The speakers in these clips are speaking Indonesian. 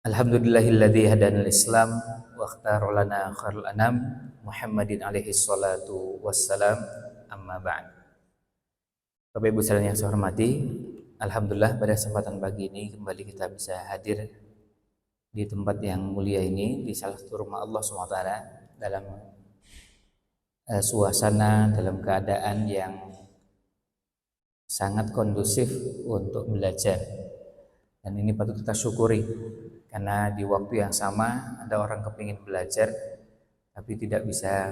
Alhamdulillahilladzi hadana al-Islam wa ikhtara lana khairul anam Muhammadin alaihi salatu wassalam, amma ba'd. Bapak Ibu sekalian yang saya hormati, alhamdulillah pada kesempatan pagi ini kembali kita bisa hadir di tempat yang mulia ini, di salah satu rumah Allah SWT, dalam suasana, dalam keadaan yang sangat kondusif untuk belajar. Dan ini patut kita syukuri, karena di waktu yang sama ada orang kepingin belajar tapi tidak bisa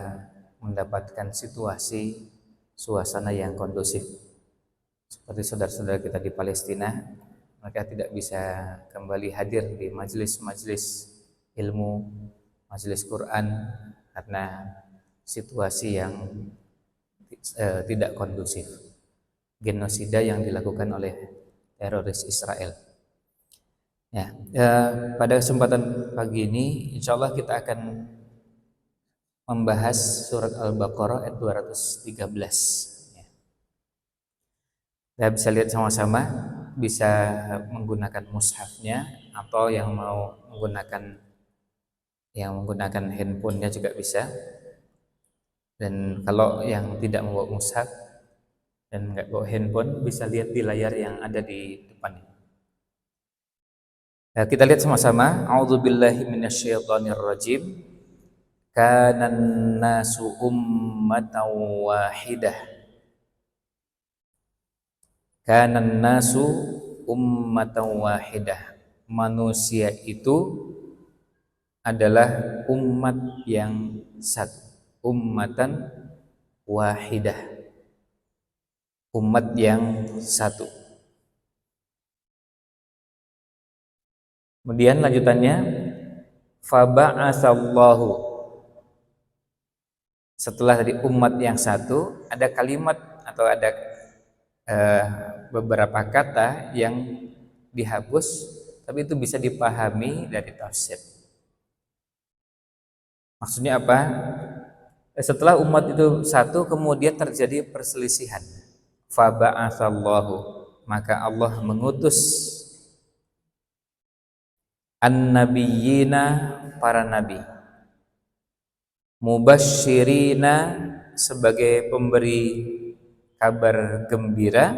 mendapatkan situasi suasana yang kondusif. Seperti saudara-saudara kita di Palestina, mereka tidak bisa kembali hadir di majelis-majelis ilmu, majelis Quran, karena situasi yang tidak kondusif, genosida yang dilakukan oleh teroris Israel. Ya, pada kesempatan pagi ini insya Allah kita akan membahas surat Al-Baqarah ayat 213. Kita bisa lihat sama-sama, bisa menggunakan mushafnya atau yang mau menggunakan handphonenya juga bisa. Dan kalau yang tidak membawa mushaf dan nggak bawa handphone, bisa lihat di layar yang ada di depan. Kita lihat sama-sama. A'udzubillahi minasyaitonirrajim. Kanan nasu ummatan wahidah. Kanan nasu ummatan wahidah. Manusia itu adalah umat yang satu. Ummatan wahidah. Umat yang satu. Kemudian lanjutannya, faba'atsallahu. Setelah dari umat yang satu, ada kalimat atau ada beberapa kata yang dihapus, tapi itu bisa dipahami dari tafsir. Maksudnya apa? Setelah umat itu satu, kemudian terjadi perselisihan. Faba'atsallahu, maka Allah mengutus an-nabiyyina, para nabi, mubasysyirina, sebagai pemberi kabar gembira,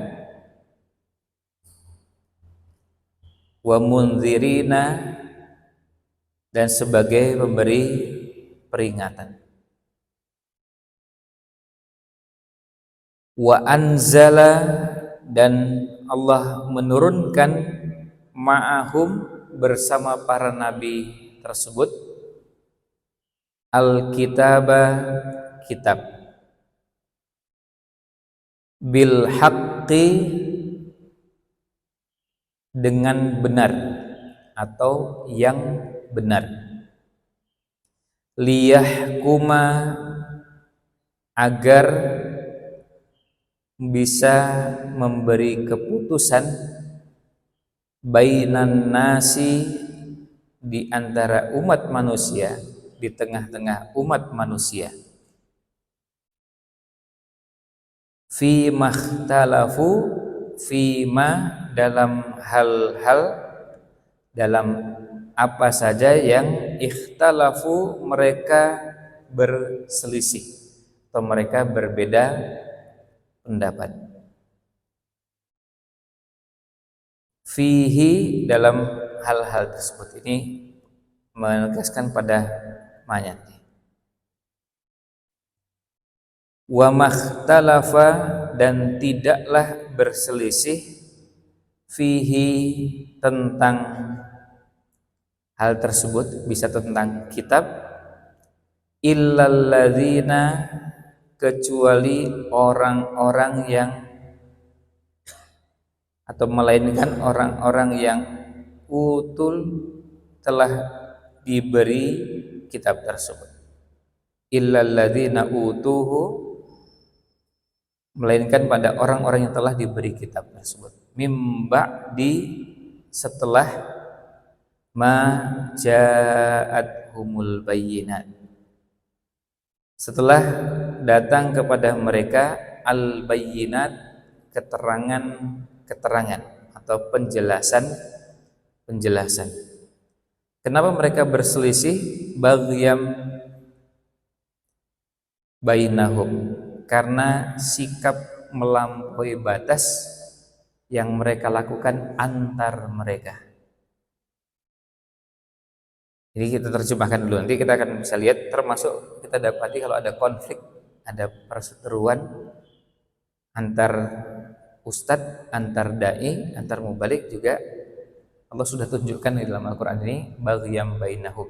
wa mundzirina, dan sebagai pemberi peringatan. Wa anzala, dan Allah menurunkan ma'ahum, bersama para nabi tersebut, al-kitaba, kitab, bil haqqi, dengan benar atau yang benar, liyahkuma, agar bisa memberi keputusan, bainan nasi, di antara umat manusia, di tengah-tengah umat manusia, fi makhtalafu, fima, dalam hal-hal, dalam apa saja yang ikhtalafu, mereka berselisih atau mereka berbeda pendapat. Fihi, dalam hal-hal tersebut. Ini menegaskan pada mayat. Wa makhtalafa, dan tidaklah berselisih, fihi, tentang hal tersebut, bisa tentang kitab, illalladzina, kecuali orang-orang yang, atau melainkan orang-orang yang utul, telah diberi kitab tersebut. Illalladzina utuhu, melainkan pada orang-orang yang telah diberi kitab tersebut. Mimba, di setelah, ma ja'athumul bayyinat, setelah datang kepada mereka al bayyinat, keterangan atau penjelasan. Kenapa mereka berselisih? Baghyam bainahum, karena sikap melampaui batas yang mereka lakukan antar mereka. Jadi kita terjemahkan dulu, nanti kita akan bisa lihat, termasuk kita dapati kalau ada konflik, ada perseteruan antar ustadz, antar dai, antar mubalik, juga Allah sudah tunjukkan di dalam Al-Quran ini baghyam bainahum.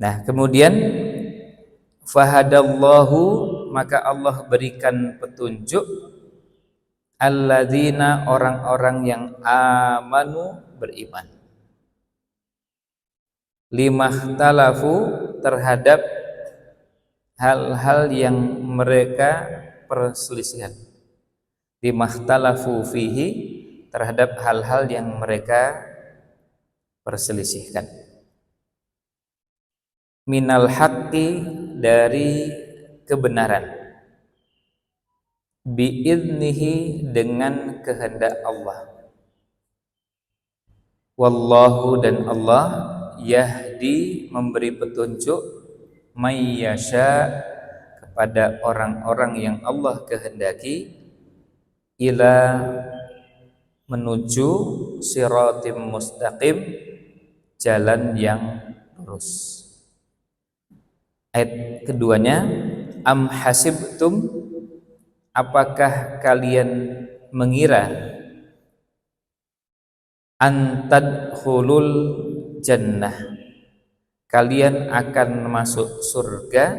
Nah, kemudian fahadallahu, maka Allah berikan petunjuk alladzina, orang-orang yang amanu, beriman, limahtalafu, terhadap hal-hal yang mereka perselisihan, limahtalafu fihi, terhadap hal-hal yang mereka perselisihkan, minal haqqi, dari kebenaran, biidnihi, dengan kehendak Allah, wallahu, dan Allah, yahdi, memberi petunjuk, mayyasha, kepada orang-orang yang Allah kehendaki, ila, menuju siratim mustaqim, jalan yang lurus. Ayat keduanya, am hasibtum, apakah kalian mengira, antadkhulul jannah, kalian akan masuk surga,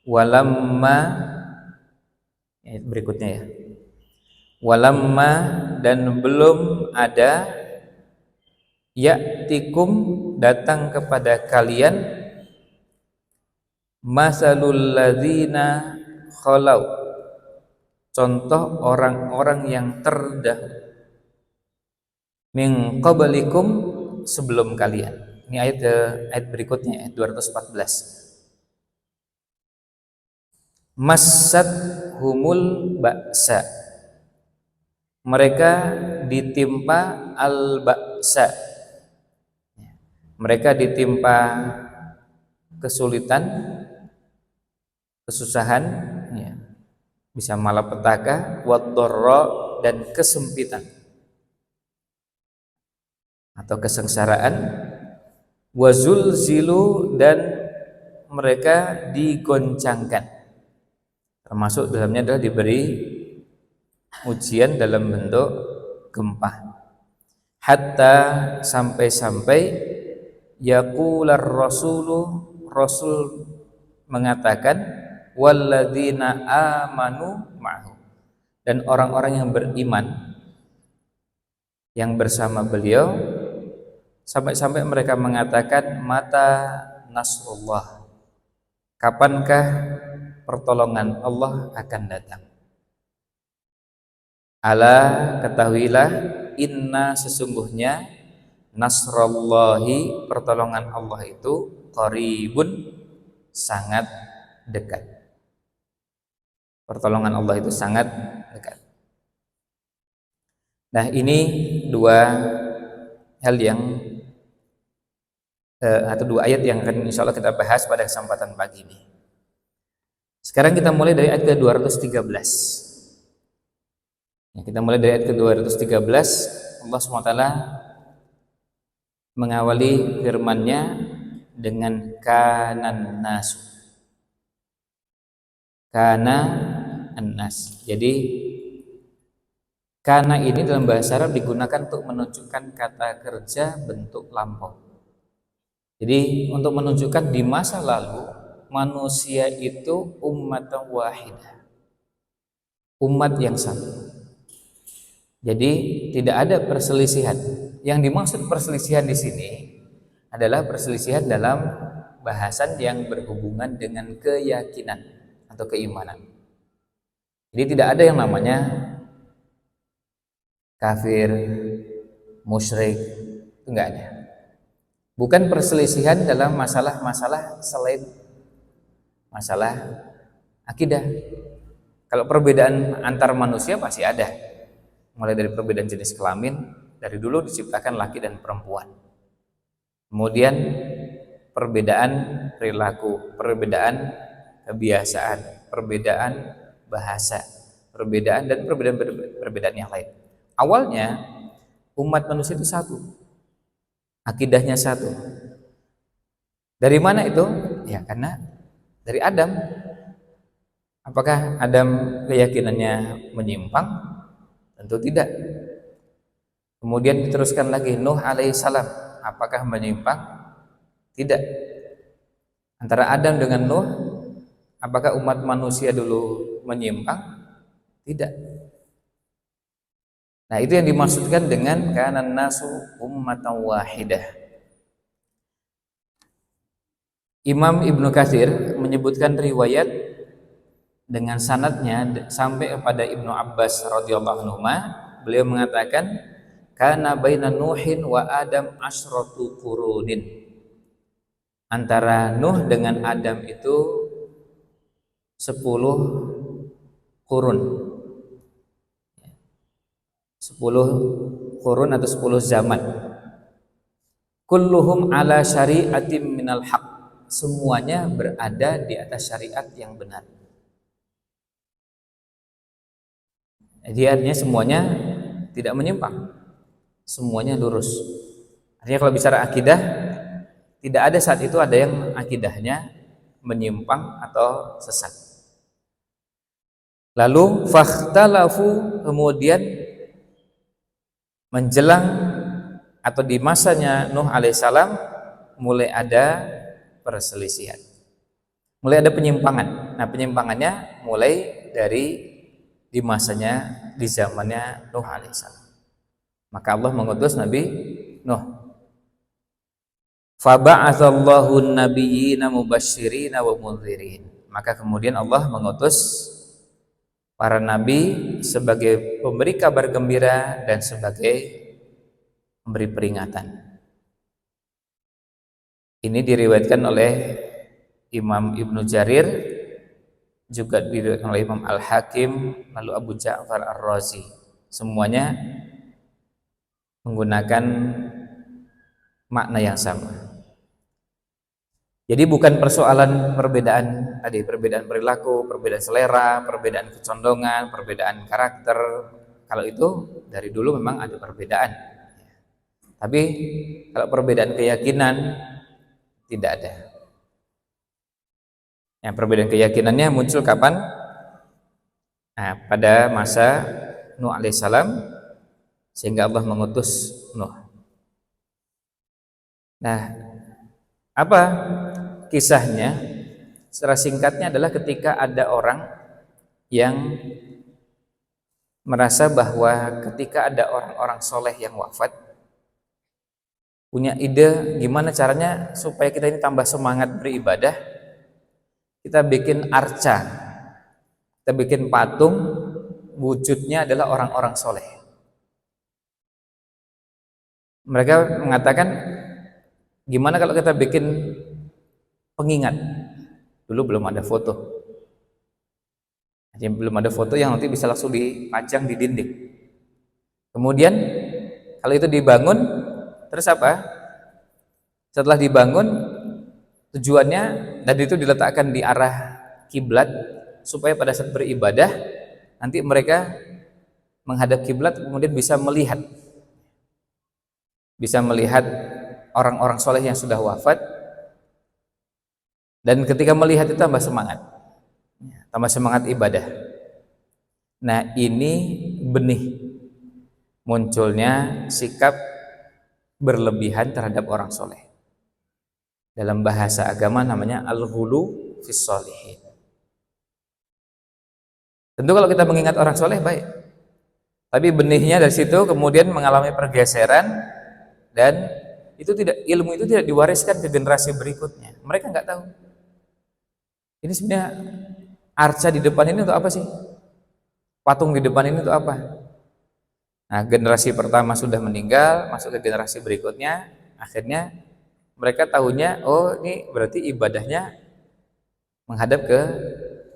walamma, ayat berikutnya ya, walamma, dan belum ada, ya'tikum, datang kepada kalian, masalul ladzina khalau, contoh orang-orang yang terdahulu, min qablikum, sebelum kalian. Ini ayat berikutnya, ayat 214. Massat humul ba'sa, mereka ditimpa al-ba'sa, mereka ditimpa kesulitan, kesusahan, ya, bisa malapetaka, wad-dharra, dan kesempitan atau kesengsaraan, wazulzilu, dan mereka digoncangkan, termasuk dalamnya adalah diberi ujian dalam bentuk gempa, hatta, sampai-sampai, yaqular rasulu, rasul mengatakan, walladzina amanu ma'hu, dan orang-orang yang beriman yang bersama beliau, sampai-sampai mereka mengatakan, mata nasrullah, kapankah pertolongan Allah akan datang. Ala, ketahuilah, inna, sesungguhnya, nasrallahi, pertolongan Allah itu, qaribun, sangat dekat. Pertolongan Allah itu sangat dekat. Nah, ini dua hal yang atau dua ayat yang akan insya Allah kita bahas pada kesempatan pagi ini. Sekarang kita mulai dari ayat ke-213. Ya, kita mulai dari ayat ke-213. Allah SWT mengawali firman-Nya dengan kanan nasu. Kana an-nas. Jadi kana ini dalam bahasa Arab digunakan untuk menunjukkan kata kerja bentuk lampau. Jadi untuk menunjukkan di masa lalu manusia itu ummatan wahidah, umat yang satu. Jadi tidak ada perselisihan. Yang dimaksud perselisihan di sini adalah perselisihan dalam bahasan yang berhubungan dengan keyakinan atau keimanan. Jadi tidak ada yang namanya kafir, musyrik, itu enggak ada. Bukan perselisihan dalam masalah-masalah selain masalah akidah. Kalau perbedaan antar manusia pasti ada, mulai dari perbedaan jenis kelamin Dari dulu diciptakan laki dan perempuan. Kemudian perbedaan perilaku, perbedaan kebiasaan, perbedaan bahasa, perbedaan dan perbedaan yang lain. Awalnya umat manusia itu satu, akidahnya satu. Dari mana itu? Ya karena dari Adam. Apakah Adam keyakinannya menyimpang? Tentu tidak. Kemudian diteruskan lagi Nuh alaihissalam. Apakah menyimpang? Tidak. Antara Adam dengan Nuh, apakah umat manusia dulu menyimpang? Tidak. Nah, itu yang dimaksudkan dengan kanan nasu ummatan wahidah. Imam Ibnu Katsir menyebutkan riwayat dengan sanadnya sampai kepada Ibnu Abbas radhiyallahu anhu. Beliau mengatakan kana baina Nuhin wa Adam asyratu qurunin. Antara Nuh dengan Adam itu 10 kurun. 10 kurun atau 10 zaman. Kulluhum ala syari'atim minal haq. Semuanya berada di atas syariat yang benar. Jadi artinya semuanya tidak menyimpang. Semuanya lurus. Artinya kalau bicara akidah, tidak ada saat itu ada yang akidahnya menyimpang atau sesat. Lalu fakhtalafu, kemudian menjelang atau di masanya Nuh alaihissalam mulai ada perselisihan, mulai ada penyimpangan. Nah, penyimpangannya mulai dari di masanya, di zamannya Nuh alaihissalam. Maka Allah mengutus Nabi Nuh. Faba'atsallahu an-nabiyyina mubashshirina wa mundzirin. Maka kemudian Allah mengutus para nabi sebagai pemberi kabar gembira dan sebagai memberi peringatan. Ini diriwayatkan oleh Imam Ibnu Jarir, juga diriwayatkan oleh Imam Al-Hakim, lalu Abu Ja'far Ar-Razi. Semuanya menggunakan makna yang sama. Jadi bukan persoalan perbedaan tadi, perbedaan perilaku, perbedaan selera, perbedaan kecondongan, perbedaan karakter. Kalau itu dari dulu memang ada perbedaan. Tapi kalau perbedaan keyakinan tidak ada. Yang perbedaan keyakinannya muncul kapan? Nah, pada masa Nuh alaihissalam, sehingga Allah mengutus Nuh. Nah, apa kisahnya? Secara singkatnya adalah ketika ada orang yang merasa bahwa ketika ada orang-orang soleh yang wafat, punya ide gimana caranya supaya kita ini tambah semangat beribadah. Kita bikin arca, kita bikin patung, wujudnya adalah orang-orang soleh. Mereka mengatakan, gimana kalau kita bikin pengingat? Dulu belum ada foto. Jadi belum ada foto yang nanti bisa langsung dipajang di dinding. Kemudian kalau itu dibangun, terus apa? Setelah dibangun, tujuannya dan itu diletakkan di arah kiblat supaya pada saat beribadah nanti mereka menghadap kiblat, kemudian bisa melihat orang-orang soleh yang sudah wafat, dan ketika melihat itu tambah semangat ibadah. Nah, ini benih munculnya sikap berlebihan terhadap orang soleh. Dalam bahasa agama namanya al-ghulu fis sholihin. Tentu kalau kita mengingat orang soleh baik, tapi benihnya dari situ kemudian mengalami pergeseran, dan ilmu itu tidak diwariskan ke generasi berikutnya. Mereka nggak tahu. Ini sebenarnya arca di depan ini untuk apa sih? Patung di depan ini untuk apa? Nah, generasi pertama sudah meninggal, masuk ke generasi berikutnya, akhirnya mereka tahunya, oh ini berarti ibadahnya menghadap ke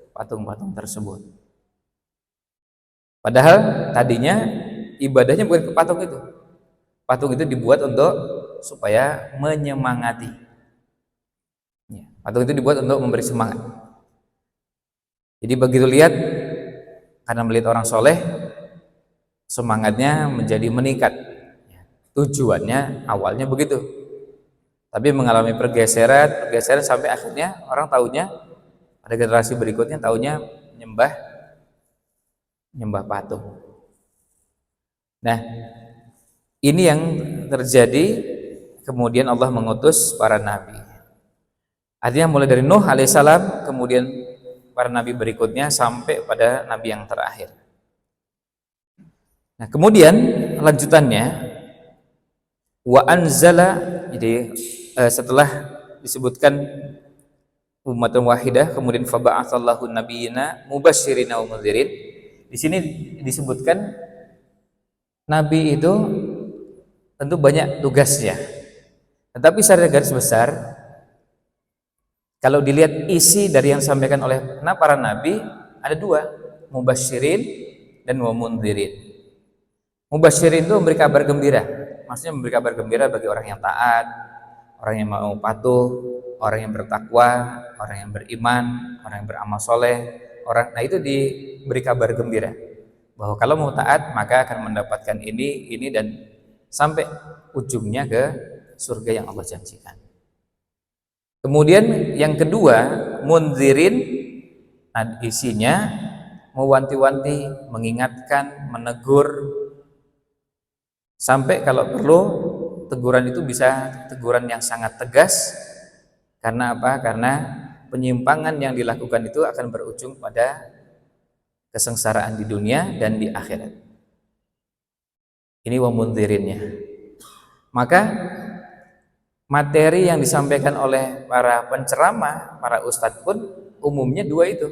patung-patung tersebut. Padahal tadinya ibadahnya bukan ke patung itu, Patung itu dibuat untuk supaya menyemangati. Ya, patung itu dibuat untuk memberi semangat. Jadi begitu lihat, karena melihat orang soleh, semangatnya menjadi meningkat. Ya, tujuannya awalnya begitu, tapi mengalami pergeseran sampai akhirnya orang tahunya, ada generasi berikutnya tahunya nyembah patung. Nah, ini yang terjadi. Kemudian Allah mengutus para nabi. Artinya mulai dari Nuh alaihissalam, kemudian para nabi berikutnya sampai pada nabi yang terakhir. Nah, kemudian lanjutannya wa anzala, jadi setelah disebutkan umatun wahidah, kemudian faba'atsallahu nabiyina mubasysyirina wa mundzirin. Di sini disebutkan nabi itu tentu banyak tugasnya. Tetapi secara garis besar, kalau dilihat isi dari yang disampaikan oleh para nabi, ada dua, mubasysyirin dan wa mundzirin. Mubasysyirin itu memberi kabar gembira, maksudnya memberi kabar gembira bagi orang yang taat, orang yang mau patuh, orang yang bertakwa, orang yang beriman, orang yang beramal soleh, nah itu diberi kabar gembira bahwa kalau mau taat maka akan mendapatkan ini dan sampai ujungnya ke surga yang Allah janjikan. Kemudian yang kedua, mundzirin, isinya mewanti-wanti, mengingatkan, menegur, sampai kalau perlu teguran itu bisa teguran yang sangat tegas. Karena apa? Karena penyimpangan yang dilakukan itu akan berujung pada kesengsaraan di dunia dan di akhirat. Ini wa mundzirinnya. Maka materi yang disampaikan oleh para penceramah, para ustadz pun umumnya dua itu.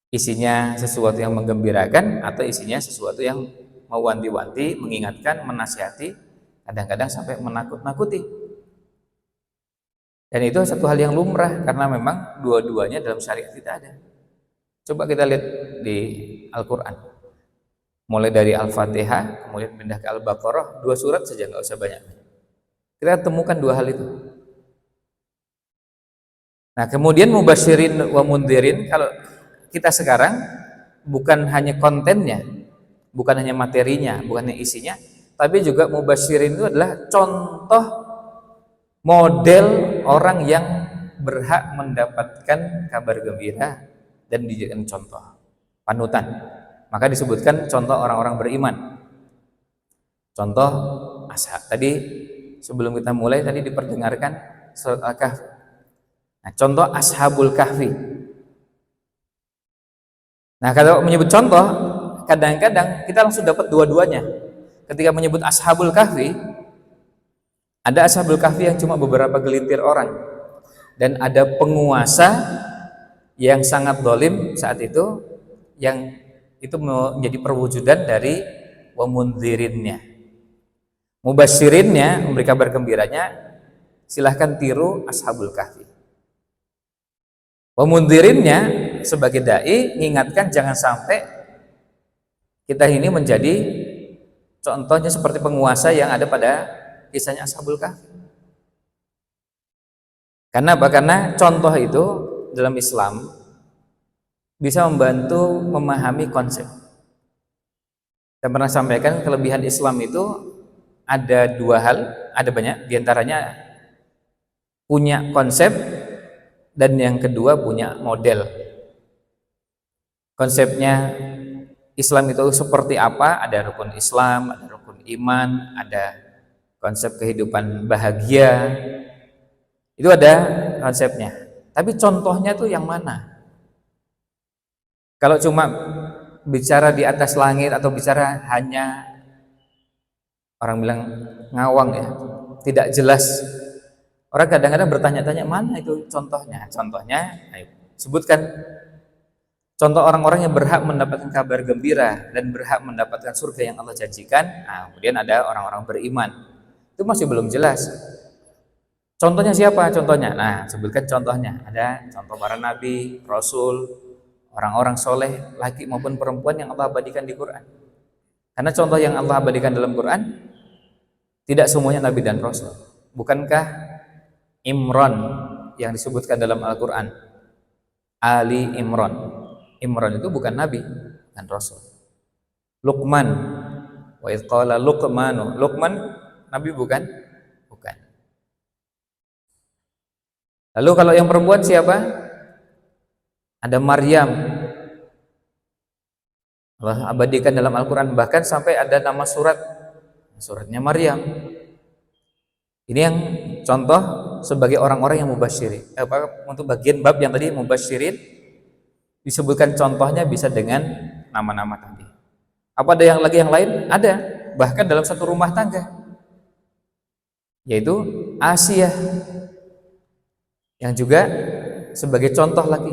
Isinya sesuatu yang menggembirakan atau isinya sesuatu yang mewanti-wanti, mengingatkan, menasihati, kadang-kadang sampai menakut-nakuti. Dan itu satu hal yang lumrah karena memang dua-duanya dalam syariat kita ada. Coba kita lihat di Al-Quran. Mulai dari Al-Fatihah, kemudian pindah ke Al-Baqarah, 2 surat saja, nggak usah banyak. Kita temukan dua hal itu. Nah, kemudian mubasysyirin wa mundzirin, kalau kita sekarang bukan hanya kontennya, bukan hanya materinya, bukan hanya isinya, tapi juga mubasysyirin itu adalah contoh model orang yang berhak mendapatkan kabar gembira dan dijadikan contoh, panutan. Maka disebutkan contoh orang-orang beriman. Contoh ashab. Tadi sebelum kita mulai tadi diperdengarkan surat Al-Kahfi. Nah, contoh Ashabul Kahfi. Nah, kalau menyebut contoh, kadang-kadang kita langsung dapat dua-duanya. Ketika menyebut Ashabul Kahfi, ada Ashabul Kahfi yang cuma beberapa gelintir orang, dan ada penguasa yang sangat zalim saat itu, yang itu menjadi perwujudan dari wa mundzirinnya. Mubasysyirinnya, memberi kabar gembiranya, silahkan tiru Ashabul Kahfi. Wa mundzirinnya sebagai dai mengingatkan jangan sampai kita ini menjadi contohnya seperti penguasa yang ada pada kisahnya Ashabul Kahfi. Karena apa? Karena contoh itu dalam Islam bisa membantu memahami konsep. Saya pernah sampaikan kelebihan Islam itu ada 2 hal, ada banyak, diantaranya punya konsep dan yang kedua punya model. Konsepnya Islam itu seperti apa? Ada rukun Islam, ada rukun iman, ada konsep kehidupan bahagia. Itu ada konsepnya. Tapi contohnya tuh yang mana? Kalau cuma bicara di atas langit atau bicara hanya orang bilang ngawang ya, tidak jelas. Orang kadang-kadang bertanya-tanya mana itu contohnya? Contohnya, ayo sebutkan contoh orang-orang yang berhak mendapatkan kabar gembira dan berhak mendapatkan surga yang Allah janjikan. Nah, kemudian ada orang-orang beriman. Itu masih belum jelas. Contohnya siapa? Contohnya, nah sebutkan contohnya. Ada contoh para nabi, rasul, orang-orang soleh, laki maupun perempuan yang Allah abadikan di Quran. Karena contoh yang Allah abadikan dalam Quran Tidak semuanya nabi dan rasul. Bukankah Imran yang disebutkan dalam Al-Quran, Ali Imran, Imran itu bukan nabi dan rasul. Luqman, wa idh qala Luqmanu, Luqman nabi bukan? Bukan. Lalu kalau yang perempuan siapa? Ada Maryam. Allah abadikan dalam Al-Quran, bahkan sampai ada nama suratnya Maryam. Ini yang contoh sebagai orang-orang yang mubasyirin. Untuk bagian bab yang tadi mubasyirin disebutkan contohnya bisa dengan nama-nama tadi. Apa ada yang lagi yang lain? Ada. Bahkan dalam satu rumah tangga, yaitu Asia, yang juga sebagai contoh lagi.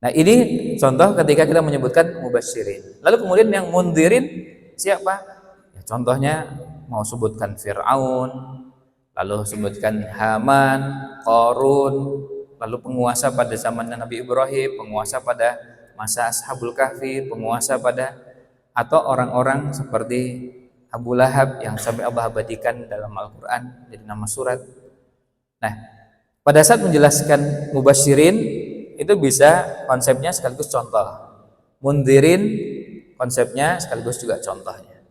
Nah, ini contoh ketika kita menyebutkan mubasyirin. Lalu kemudian yang mundirin siapa? Ya, contohnya mau sebutkan Fir'aun, lalu sebutkan Haman, Qarun, lalu penguasa pada zamannya Nabi Ibrahim, penguasa pada masa Ashabul Kahfi, penguasa pada atau orang-orang seperti Abu Lahab yang sampai Allah abadikan dalam Al-Quran jadi nama surat. Nah, pada saat menjelaskan mubasyirin itu bisa konsepnya sekaligus contoh, mundirin konsepnya sekaligus juga contohnya.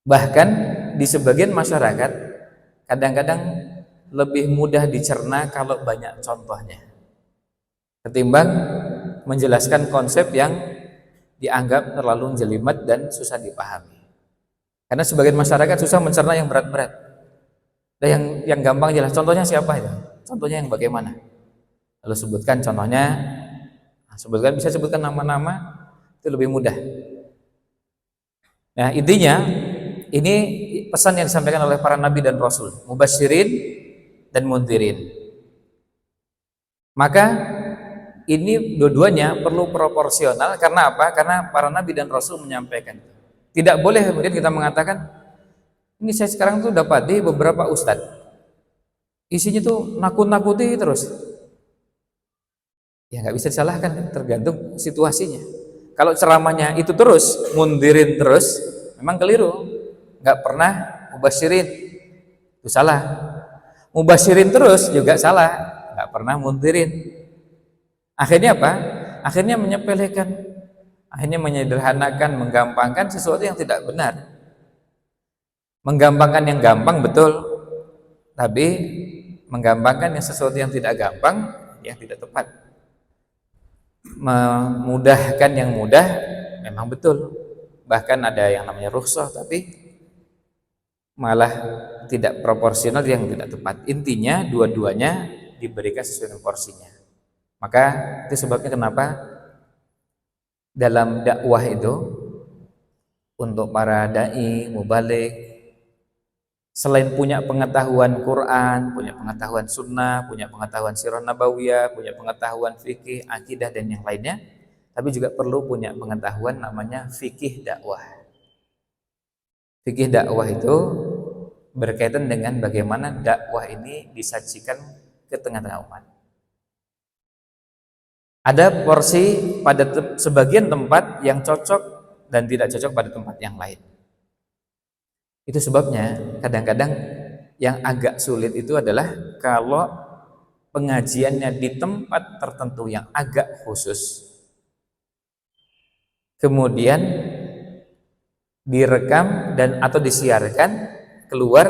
Bahkan di sebagian masyarakat kadang-kadang lebih mudah dicerna kalau banyak contohnya ketimbang menjelaskan konsep yang dianggap terlalu jelimet dan susah dipahami. Karena sebagian masyarakat susah mencerna yang berat-berat. Dan yang gampang jelas. Contohnya siapa itu? Contohnya yang bagaimana? Lalu sebutkan contohnya, bisa sebutkan nama-nama, itu lebih mudah. Nah, intinya ini pesan yang disampaikan oleh para nabi dan rasul, mubasyirin dan mundirin. Maka ini dua-duanya perlu proporsional. Karena apa? Karena para nabi dan rasul menyampaikan. Tidak boleh kemudian kita mengatakan, ini saya sekarang tuh dapati beberapa ustadz, isinya tuh nakut-nakuti terus. Ya nggak bisa disalahkan, tergantung situasinya. Kalau ceramahnya itu terus, mundirin terus, memang keliru. Nggak pernah mubasyirin, itu salah. Mubasyirin terus juga salah, nggak pernah mundirin. Akhirnya apa? Akhirnya menyepelekan, akhirnya menyederhanakan, menggampangkan sesuatu yang tidak benar. Menggampangkan yang gampang betul, tapi menggampangkan yang sesuatu yang tidak gampang, yang tidak tepat. Memudahkan yang mudah memang betul, bahkan ada yang namanya rukhsah, tapi malah tidak proporsional, yang tidak tepat. Intinya dua-duanya diberikan sesuai dengan porsinya. Maka itu sebabnya kenapa dalam dakwah itu untuk para dai, mubalik, selain punya pengetahuan Quran, punya pengetahuan sunnah, punya pengetahuan sirah nabawiyah, punya pengetahuan fikih, akidah dan yang lainnya, tapi juga perlu punya pengetahuan namanya fikih dakwah. Fikih dakwah itu berkaitan dengan bagaimana dakwah ini disajikan ke tengah-tengah umat. Ada porsi pada sebagian tempat yang cocok dan tidak cocok pada tempat yang lain. Itu sebabnya kadang-kadang yang agak sulit itu adalah kalau pengajiannya di tempat tertentu yang agak khusus, kemudian direkam dan atau disiarkan keluar,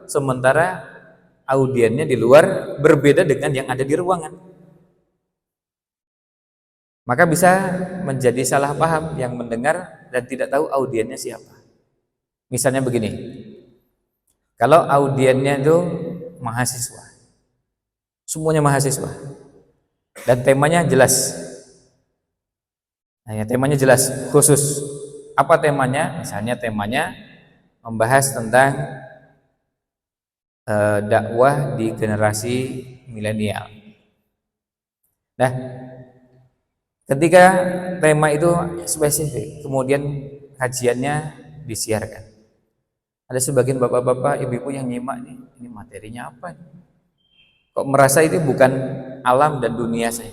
sementara audiennya di luar berbeda dengan yang ada di ruangan. Maka bisa menjadi salah paham yang mendengar dan tidak tahu audiennya siapa. Misalnya begini, kalau audiennya itu mahasiswa, semuanya mahasiswa, dan temanya jelas, nah, ya, temanya jelas, khusus. Apa temanya? Misalnya temanya membahas tentang dakwah di generasi milenial. Nah, ketika tema itu spesifik, kemudian kajiannya disiarkan, ada sebagian bapak-bapak, ibu-ibu yang nyimak nih, ini materinya apa nih? Kok merasa itu bukan alam dan dunia saya?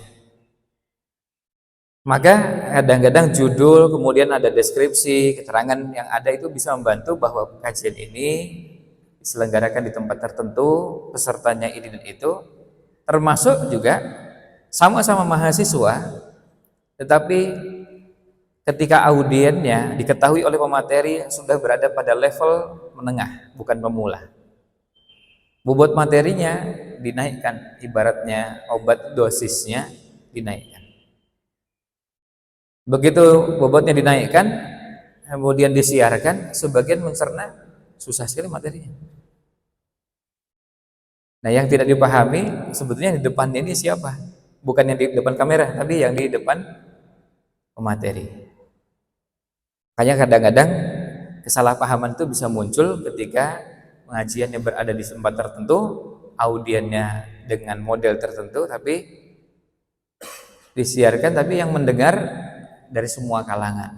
Maka kadang-kadang judul, kemudian ada deskripsi, keterangan yang ada itu bisa membantu bahwa kajian ini diselenggarakan di tempat tertentu, pesertanya ini dan itu, termasuk juga sama-sama mahasiswa, tetapi ketika audiennya diketahui oleh pemateri sudah berada pada level menengah, bukan pemula. Bobot materinya dinaikkan, ibaratnya obat dosisnya dinaikkan. Begitu bobotnya dinaikkan, kemudian disiarkan, sebagian mencerna susah sekali materinya. Nah, yang tidak dipahami sebetulnya di depannya ini siapa? Bukan yang di depan kamera, tapi yang di depan pemateri. Makanya kadang-kadang kesalahpahaman itu bisa muncul ketika pengajian yang berada di tempat tertentu, audiennya dengan model tertentu, tapi disiarkan, tapi yang mendengar dari semua kalangan.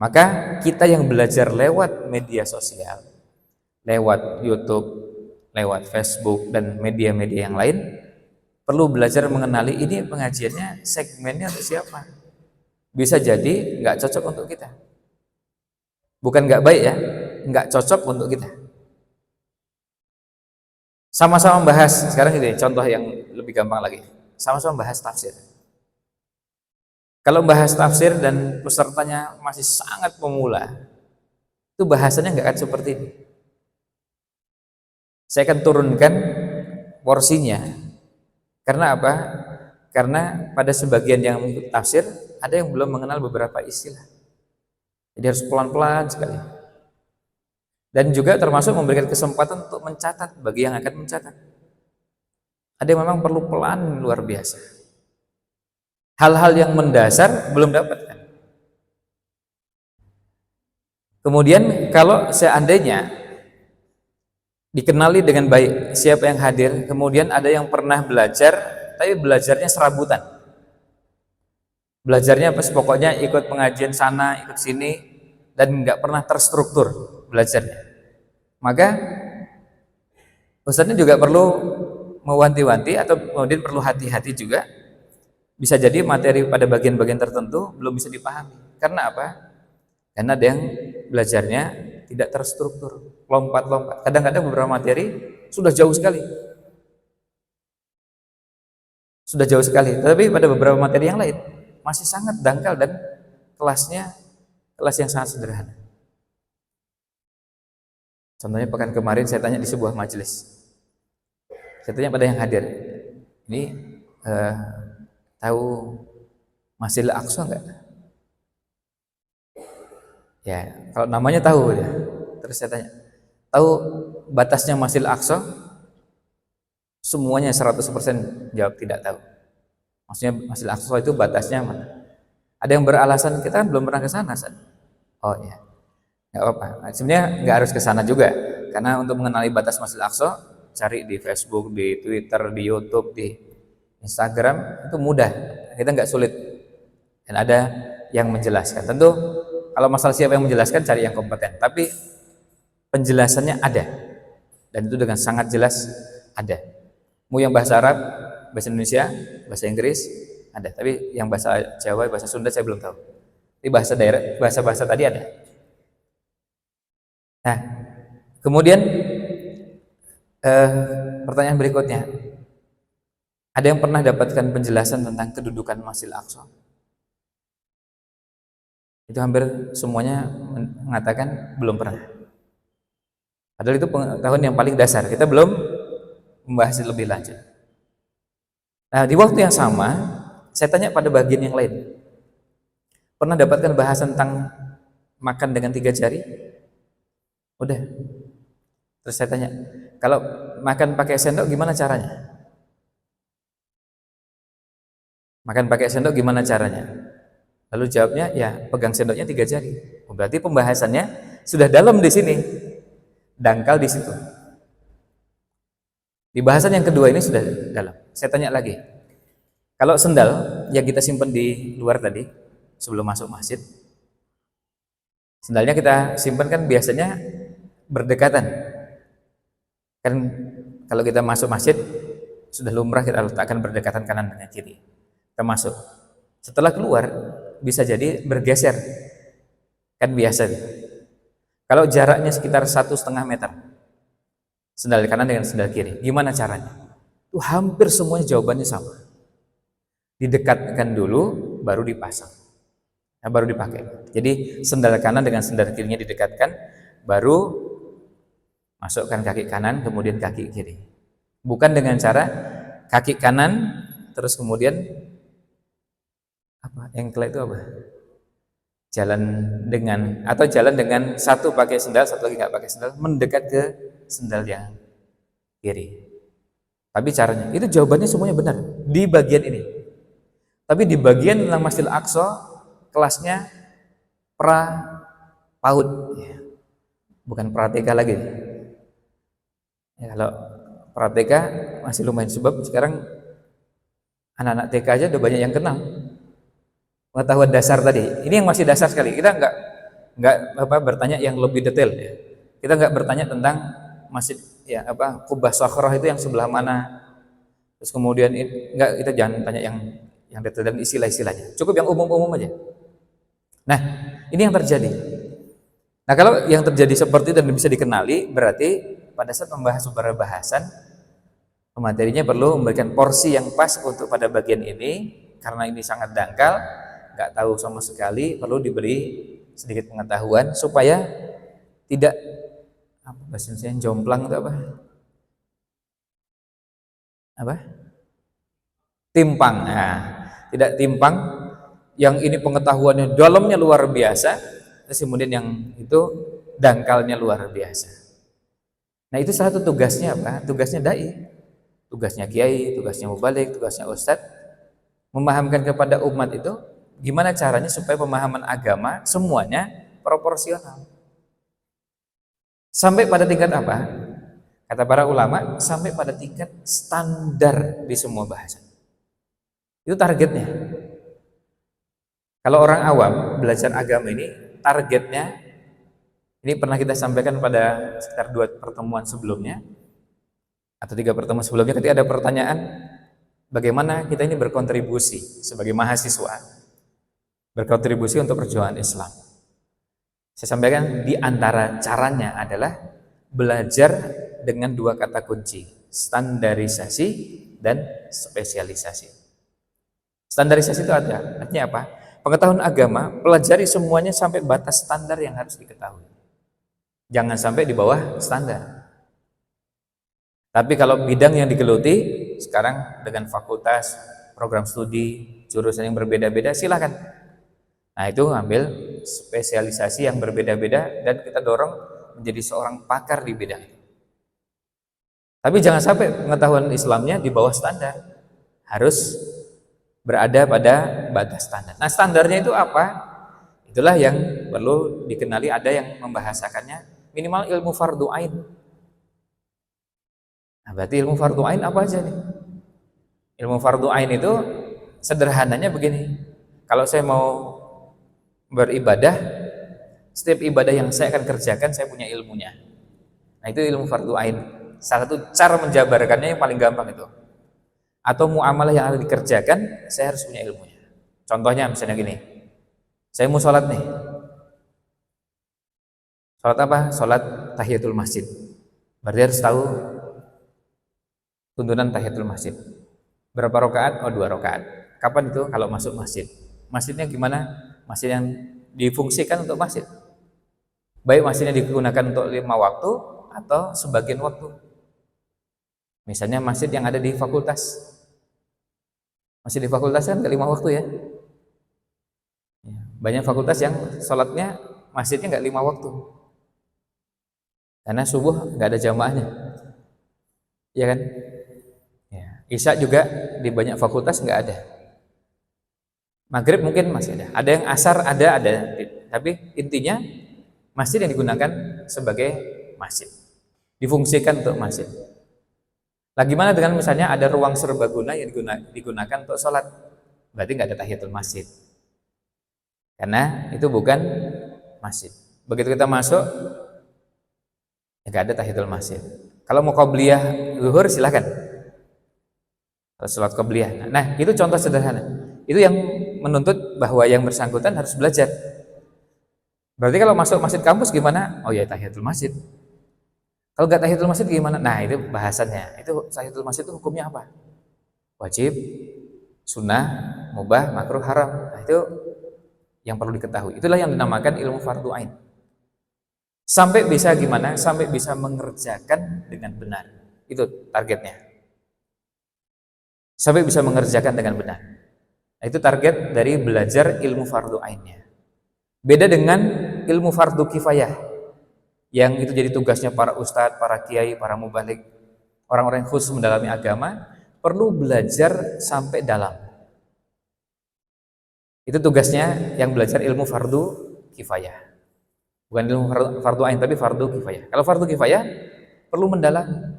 Maka kita yang belajar lewat media sosial, lewat YouTube, lewat Facebook dan media-media yang lain, perlu belajar mengenali ini pengajiannya segmennya untuk siapa. Bisa jadi nggak cocok untuk kita. Bukan nggak baik ya, nggak cocok untuk kita. Sama-sama bahas, sekarang ini contoh yang lebih gampang lagi. Sama-sama bahas tafsir. Kalau bahas tafsir dan pesertanya masih sangat pemula, itu bahasanya nggak akan seperti ini. Saya akan turunkan porsinya. Karena apa? Karena pada sebagian yang tafsir ada yang belum mengenal beberapa istilah. Jadi harus pelan-pelan sekali. Dan juga termasuk memberikan kesempatan untuk mencatat bagi yang akan mencatat. Ada yang memang perlu pelan luar biasa. Hal-hal yang mendasar belum dapat kan? Kemudian kalau seandainya dikenali dengan baik siapa yang hadir, kemudian ada yang pernah belajar tapi belajarnya serabutan. Belajarnya pas pokoknya ikut pengajian sana, ikut sini dan nggak pernah terstruktur belajarnya. Maka ustadznya juga perlu mewanti-wanti atau kemudian perlu hati-hati juga. Bisa jadi materi pada bagian-bagian tertentu belum bisa dipahami. Karena apa? Karena ada yang belajarnya tidak terstruktur, lompat-lompat. Kadang-kadang beberapa materi sudah jauh sekali. Sudah jauh sekali. Tetapi pada beberapa materi yang lain masih sangat dangkal dan kelasnya kelas yang sangat sederhana. Contohnya pekan kemarin saya tanya di sebuah majelis. Saya tanya pada yang hadir, ini tahu Masjidil Aqsa enggak? Ya, kalau namanya tahu ya. Terus saya tanya, tahu batasnya Masjidil Aqsa? Semuanya 100% jawab tidak tahu. Maksudnya Masjidil Aqsa itu batasnya mana? Ada yang beralasan kita kan belum pernah ke sana, San. Oh ya, nggak apa-apa. Nah, sebenarnya nggak harus ke sana juga, karena untuk mengenali batas Masjidil Aqsa, cari di Facebook, di Twitter, di YouTube, di Instagram itu mudah. Kita nggak sulit. Dan ada yang menjelaskan. Tentu kalau masalah siapa yang menjelaskan, cari yang kompeten. Tapi penjelasannya ada, dan itu dengan sangat jelas ada. Mau yang bahasa Arab, bahasa Indonesia, bahasa Inggris ada. Tapi yang bahasa Jawa, bahasa Sunda saya belum tahu. Tapi bahasa daerah, bahasa tadi ada. Nah, kemudian pertanyaan berikutnya, ada yang pernah dapatkan penjelasan tentang kedudukan Masjidil Aqsa? Itu hampir semuanya mengatakan belum pernah. Padahal itu pengetahuan yang paling dasar. Kita belum membahas lebih lanjut. Nah, di waktu yang sama, saya tanya pada bagian yang lain. Pernah dapatkan bahasan tentang makan dengan 3 jari? Udah. Terus saya tanya, kalau makan pakai sendok gimana caranya? Makan pakai sendok gimana caranya? Lalu jawabnya, ya pegang sendoknya 3 jari. Oh, berarti pembahasannya sudah dalam di sini, dangkal di situ. Di bahasan yang kedua ini sudah dalam. Saya tanya lagi, kalau sendal yang kita simpan di luar tadi sebelum masuk masjid, sendalnya kita simpan kan biasanya berdekatan. Kan kalau kita masuk masjid sudah lumrah kita letakkan berdekatan kanan dengan kiri. Kita masuk. Setelah keluar bisa jadi bergeser, kan biasa. Kalau jaraknya sekitar 1,5 meter, sendal kanan dengan sendal kiri, gimana caranya? Itu hampir semuanya jawabannya sama. Didekatkan dulu, baru dipasang, nah, baru dipakai. Jadi sendal kanan dengan sendal kirinya didekatkan, baru masukkan kaki kanan, kemudian kaki kiri. Bukan dengan cara kaki kanan terus kemudian apa? Engkel itu apa? Jalan dengan satu pakai sendal, satu lagi nggak pakai sendal, mendekat ke sendal yang kiri. Tapi caranya itu jawabannya semuanya benar di bagian ini. Tapi di bagian tentang Masjidil Aqsa kelasnya pra PAUD, ya. Bukan pra TK lagi. Ya, kalau pra TK masih lumayan, sebab sekarang anak-anak TK aja udah banyak yang kenal pengetahuan dasar tadi. Ini yang masih dasar sekali. Kita nggak bertanya yang lebih detail, ya. Kita nggak bertanya tentang masjid, ya Kubah Sakhrah itu yang sebelah mana. Terus kemudian kita jangan tanya yang detail dan istilah-istilahnya. Cukup yang umum-umum aja. Nah, ini yang terjadi. Nah, kalau yang terjadi seperti itu dan bisa dikenali, berarti pada saat membahas sebuah bahasan, pematerinya perlu memberikan porsi yang pas untuk pada bagian ini, karena ini sangat dangkal, nggak tahu sama sekali, perlu diberi sedikit pengetahuan supaya tidak bahasa Indonesia jomplang itu apa? Timpang. Nah, tidak timpang. Yang ini pengetahuannya dalamnya luar biasa, terus kemudian yang itu dangkalnya luar biasa. Nah, itu salah satu tugasnya apa? Tugasnya dai, tugasnya kiai, tugasnya mubalik, tugasnya ustadz, memahamkan kepada umat itu gimana caranya supaya pemahaman agama semuanya proporsional. Sampai pada tingkat apa? Kata para ulama, sampai pada tingkat standar di semua bahasa. Itu targetnya. Kalau orang awam belajar agama ini, targetnya, ini pernah kita sampaikan pada sekitar 2 pertemuan sebelumnya, atau 3 pertemuan sebelumnya, ketika ada pertanyaan, bagaimana kita ini berkontribusi sebagai mahasiswa, berkontribusi untuk perjuangan Islam. Saya sampaikan di antara caranya adalah belajar dengan 2 kata kunci, standarisasi dan spesialisasi. Standarisasi itu artinya apa? Pengetahuan agama, pelajari semuanya sampai batas standar yang harus diketahui. Jangan sampai di bawah standar. Tapi kalau bidang yang digeluti, sekarang dengan fakultas, program studi, jurusan yang berbeda-beda, silakan. Nah, itu ambil spesialisasi yang berbeda-beda dan kita dorong menjadi seorang pakar di bidang itu. Tapi jangan sampai pengetahuan Islamnya di bawah standar. Harus berada pada batas standar. Nah, standarnya itu apa? Itulah yang perlu dikenali. Ada yang membahasakannya minimal ilmu fardu ain. Nah, berarti ilmu fardu ain apa aja nih? Ilmu fardu ain itu sederhananya begini. Kalau saya mau beribadah, setiap ibadah yang saya akan kerjakan saya punya ilmunya. Nah, itu ilmu fardu ain. Salah satu cara menjabarkannya yang paling gampang itu. Atau muamalah yang akan dikerjakan, saya harus punya ilmunya. Contohnya misalnya gini, saya mau sholat nih. Sholat apa? Sholat tahiyatul masjid. Berarti harus tahu tuntunan tahiyatul masjid. Berapa rakaat? Oh, 2 rakaat. Kapan itu? Kalau masuk masjid. Masjidnya gimana? Masjid yang difungsikan untuk masjid. Baik masjidnya digunakan untuk 5 waktu atau sebagian waktu. Misalnya masjid yang ada di fakultas. Masjid di fakultas kan 5 waktu ya. Banyak fakultas yang sholatnya masjidnya nggak 5 waktu. Karena subuh nggak ada jamaahnya. Iya kan? Ya. Isya juga di banyak fakultas nggak ada. Maghrib mungkin masih ada. Ada yang asar ada. Tapi intinya masjid yang digunakan sebagai masjid. Difungsikan untuk masjid. Nah, gimana dengan misalnya ada ruang serbaguna yang digunakan untuk sholat? Berarti nggak ada tahiyatul masjid. Karena itu bukan masjid. Begitu kita masuk, nggak ada tahiyatul masjid. Kalau mau qobliyah zuhur silahkan. Kalau sholat qobliyah. Nah, itu contoh sederhana. Itu yang menuntut bahwa yang bersangkutan harus belajar. Berarti kalau masuk masjid kampus gimana? Oh ya tahiyatul masjid. Kalau nggak tahiyatul masjid gimana? Nah itu bahasannya. Itu tahiyatul masjid itu hukumnya apa? Wajib, sunnah, mubah, makruh, haram. Nah itu yang perlu diketahui. Itulah yang dinamakan ilmu fardu ain. Sampai bisa gimana? Sampai bisa mengerjakan dengan benar. Itu targetnya. Sampai bisa mengerjakan dengan benar. Nah, itu target dari belajar ilmu fardu ainnya. Beda dengan ilmu fardu kifayah, yang itu jadi tugasnya para ustadz, para kiai, para mubalik, orang-orang yang khusus mendalami agama, perlu belajar sampai dalam. Itu tugasnya yang belajar ilmu fardu kifayah. Bukan ilmu fardu ain, tapi fardu kifayah. Kalau fardu kifayah perlu mendalam.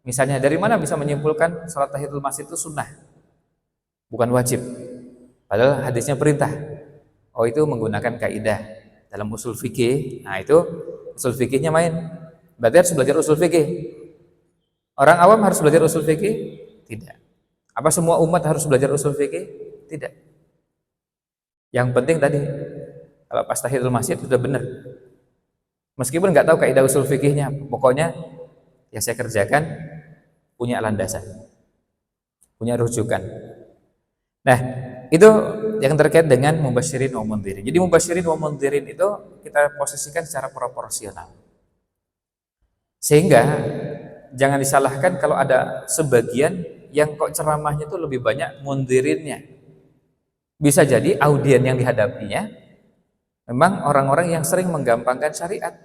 Misalnya dari mana bisa menyimpulkan salat tahiyatul masjid itu sunnah, bukan wajib. Padahal hadisnya perintah. Oh itu menggunakan kaidah dalam usul fikih. Nah itu usul fikihnya main. Berarti harus belajar usul fikih. Orang awam harus belajar usul fikih? Tidak. Apa semua umat harus belajar usul fikih? Tidak. Yang penting tadi, kalau pas tahiyatul masjid sudah benar. Meskipun nggak tahu kaidah usul fikihnya, pokoknya yang saya kerjakan punya landasan, punya rujukan. Nah, itu yang terkait dengan mubasyirin wa mundhirin. Jadi mubasyirin wa mundhirin itu kita posisikan secara proporsional. Sehingga jangan disalahkan kalau ada sebagian yang kok ceramahnya itu lebih banyak mundhirinnya. Bisa jadi audien yang dihadapinya memang orang-orang yang sering menggampangkan syariat,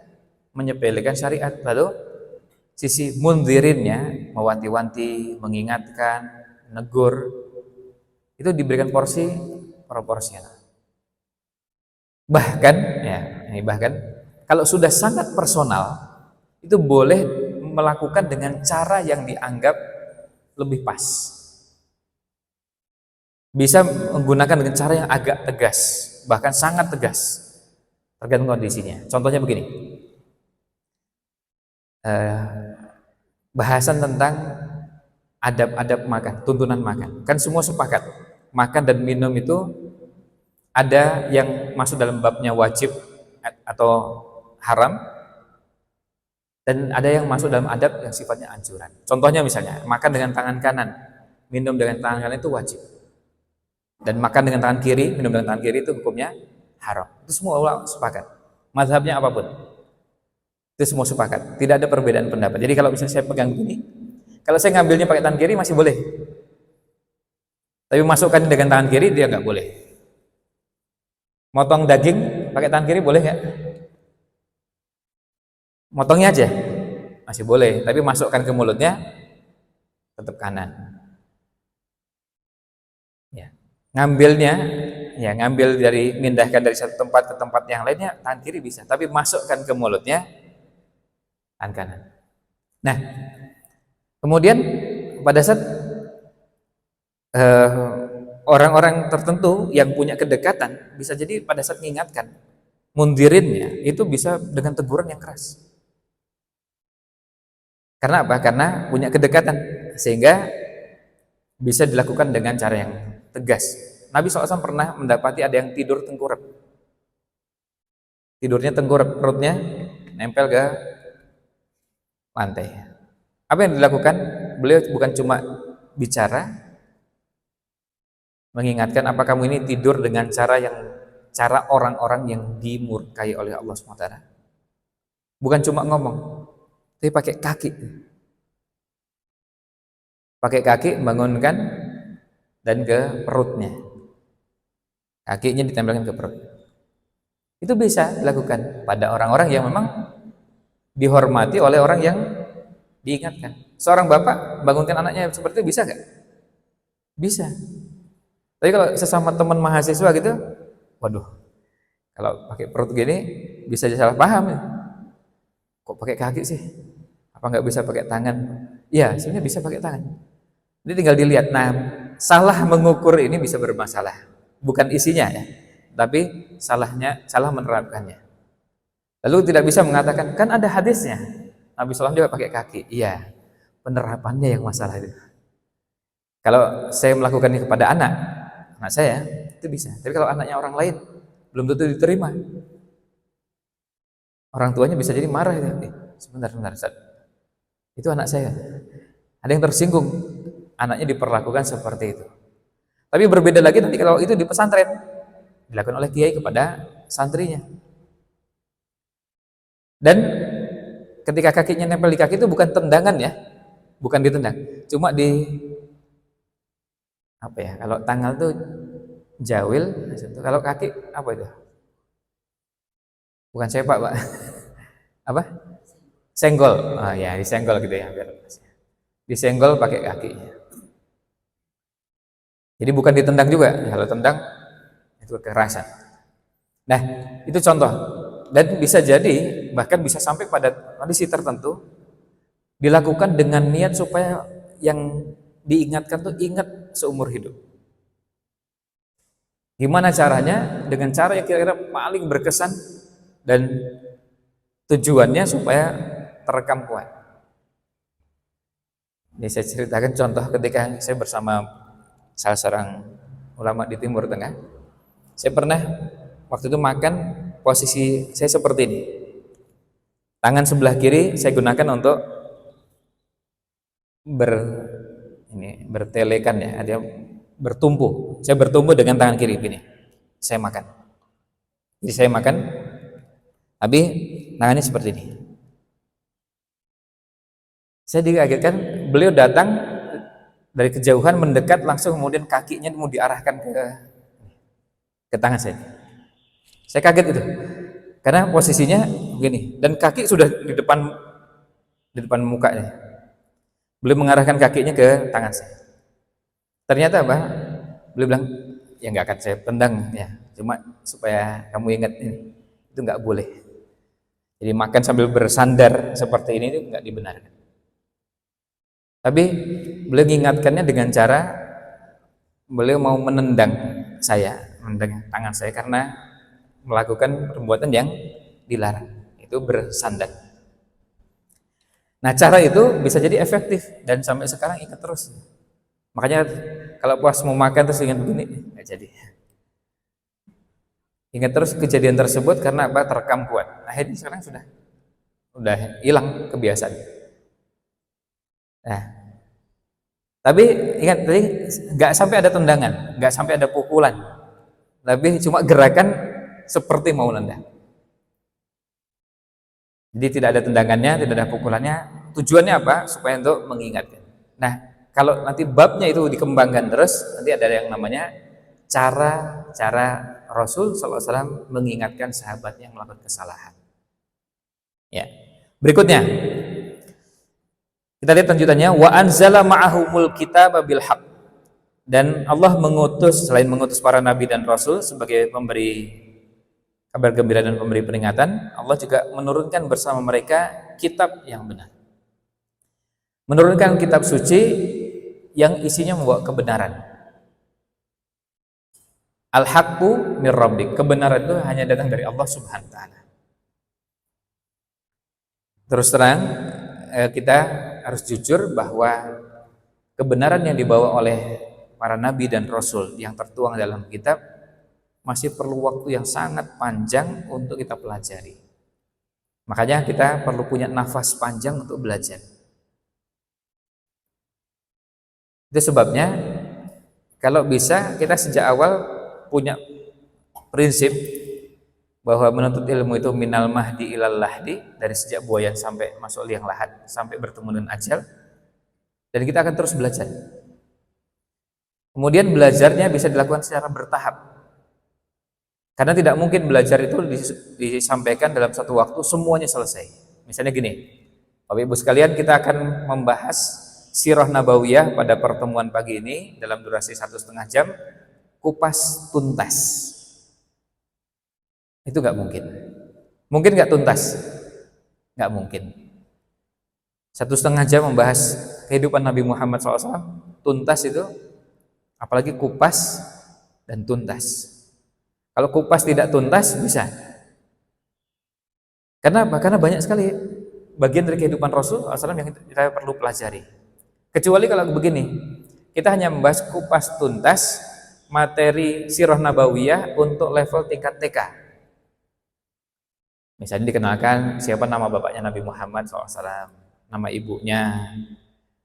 menyepelekan syariat, lalu sisi mundhirinnya mewanti-wanti, mengingatkan, menegur, itu diberikan porsi proporsional. Bahkan ya, ini bahkan kalau sudah sangat personal, itu boleh melakukan dengan cara yang dianggap lebih pas. Bisa menggunakan dengan cara yang agak tegas, bahkan sangat tegas, tergantung kondisinya. Contohnya begini, bahasan tentang adab-adab makan, tuntunan makan. Kan semua sepakat, makan dan minum itu ada yang masuk dalam babnya wajib atau haram, dan ada yang masuk dalam adab yang sifatnya anjuran. Contohnya misalnya, makan dengan tangan kanan, minum dengan tangan kanan itu wajib. Dan makan dengan tangan kiri, minum dengan tangan kiri itu hukumnya haram. Itu semua ulama sepakat. Mazhabnya apapun, itu semua sepakat. Tidak ada perbedaan pendapat. Jadi kalau misalnya saya pegang gini, kalau saya ngambilnya pakai tangan kiri masih boleh. Tapi masukkan dengan tangan kiri dia nggak boleh. Motong daging pakai tangan kiri boleh nggak? Motongnya aja masih boleh, tapi masukkan ke mulutnya tetap kanan. Ya. Ngambilnya, ya ngambil dari mindahkan dari satu tempat ke tempat yang lainnya tangan kiri bisa, tapi masukkan ke mulutnya tangan kanan. Nah, kemudian pada saat orang-orang tertentu yang punya kedekatan bisa jadi pada saat mengingatkan mundhirinnya itu bisa dengan teguran yang keras. Karena apa? Karena punya kedekatan sehingga bisa dilakukan dengan cara yang tegas. Nabi SAW pernah mendapati ada yang tidur tengkurap. Tidurnya tengkurap, perutnya nempel ke lantai. Apa yang dilakukan? Beliau bukan cuma bicara, mengingatkan apa kamu ini tidur dengan cara orang-orang yang dimurkai oleh Allah SWT. Bukan cuma ngomong, tapi pakai kaki. Pakai kaki bangunkan dan ke perutnya. Kakinya ditempelkan ke perut. Itu bisa dilakukan pada orang-orang yang memang dihormati oleh orang yang diingatkan. Seorang bapak bangunkan anaknya seperti itu bisa gak? Bisa. Tapi kalau sesama teman mahasiswa gitu, waduh, kalau pakai perut gini bisa salah paham ya. Kok pakai kaki sih? Apa nggak bisa pakai tangan? Iya, sebenarnya bisa pakai tangan. Jadi tinggal dilihat. Nah, salah mengukur ini bisa bermasalah. Bukan isinya ya, tapi salah menerapkannya. Lalu tidak bisa mengatakan, kan ada hadisnya. Nabi SAW juga pakai kaki. Iya, penerapannya yang masalah itu. Kalau saya melakukan ini kepada anak, anak saya itu bisa. Tapi kalau anaknya orang lain belum tentu diterima. Orang tuanya bisa jadi marah gitu. Sebentar, Ustaz. Itu anak saya. Ada yang tersinggung. Anaknya diperlakukan seperti itu. Tapi berbeda lagi nanti kalau itu di pesantren dilakukan oleh kiai kepada santrinya. Dan ketika kakinya nempel di kaki itu bukan tendangan ya, bukan ditendang, cuma di apa ya? Kalau tangan tuh jawil, kalau kaki apa itu? Bukan sepak, Pak. Apa? Senggol. Ah ya, disenggol gitu ya, biar disenggol pakai kakinya. Jadi bukan ditendang juga. Kalau tendang itu kekerasan. Nah, itu contoh. Dan bisa jadi bahkan bisa sampai pada kondisi tertentu dilakukan dengan niat supaya yang diingatkan tuh ingat seumur hidup. Gimana caranya? Dengan cara yang kira-kira paling berkesan dan tujuannya supaya terekam kuat. Ini saya ceritakan contoh ketika saya bersama salah seorang ulama di Timur Tengah. Saya pernah waktu itu makan, posisi saya seperti ini. Tangan sebelah kiri saya gunakan untuk bertelekan ya, ada bertumpu. Saya bertumpu dengan tangan kiri ini. Saya makan. Jadi saya makan, tapi tangannya seperti ini. Saya dikagetkan, beliau datang dari kejauhan mendekat langsung, kemudian kakinya mau diarahkan ke tangan saya. Saya kaget itu, karena posisinya begini dan kaki sudah di depan mukanya. Beliau mengarahkan kakinya ke tangan saya. Ternyata apa? Beliau bilang, ya nggak akan saya tendang ya, cuma supaya kamu ingat ini, itu nggak boleh. Jadi makan sambil bersandar seperti ini itu nggak dibenarkan. Tapi beliau mengingatkannya dengan cara beliau mau menendang tangan saya karena melakukan perbuatan yang dilarang, itu bersandar. Nah, cara itu bisa jadi efektif dan sampai sekarang ingat terus. Makanya kalau pas mau makan terus ingat begini, nggak jadi. Ingat terus kejadian tersebut karena apa? Terekam kuat. Akhirnya sekarang sudah hilang kebiasaan. Nah, tapi ingat tadi nggak sampai ada tendangan, nggak sampai ada pukulan, lebih cuma gerakan seperti mau nendang. Jadi tidak ada tendangannya, tidak ada pukulannya. Tujuannya apa? Supaya untuk mengingatkan. Nah, kalau nanti babnya itu dikembangkan terus, nanti ada yang namanya cara Rasul SAW mengingatkan sahabatnya yang melakukan kesalahan. Ya. Berikutnya, kita lihat lanjutannya, wa anzala ma'ahumul kitaba bil haqq. Dan Allah mengutus, selain mengutus para nabi dan rasul sebagai pemberi kabar gembira dan pemberi peringatan, Allah juga menurunkan bersama mereka kitab yang benar. Menurunkan kitab suci yang isinya membawa kebenaran. Al-haqqu mir rabbik. Kebenaran itu hanya datang dari Allah Subhanahu wa taala. Terus terang, kita harus jujur bahwa kebenaran yang dibawa oleh para nabi dan rasul yang tertuang dalam kitab masih perlu waktu yang sangat panjang untuk kita pelajari. Makanya kita perlu punya nafas panjang untuk belajar. Itu sebabnya kalau bisa kita sejak awal punya prinsip bahwa menuntut ilmu itu minal mahdi ilal lahdi, dari sejak buayan sampai masuk liang lahat sampai bertemu dengan ajal, dan kita akan terus belajar. Kemudian belajarnya bisa dilakukan secara bertahap, karena tidak mungkin belajar itu disampaikan dalam satu waktu semuanya selesai. Misalnya gini, Bapak Ibu sekalian, kita akan membahas sirah nabawiyah pada pertemuan pagi ini dalam durasi 1,5 jam, kupas tuntas. Itu nggak mungkin. Mungkin nggak tuntas? Nggak mungkin. 1,5 jam membahas kehidupan Nabi Muhammad SAW tuntas itu, apalagi kupas dan tuntas. Kalau kupas tidak tuntas bisa. Kenapa? Karena banyak sekali bagian dari kehidupan Rasul SAW yang kita perlu pelajari. Kecuali kalau begini, kita hanya membahas kupas tuntas, materi sirah nabawiyah untuk level tingkat TK. Misalnya dikenalkan siapa nama bapaknya Nabi Muhammad SAW, nama ibunya,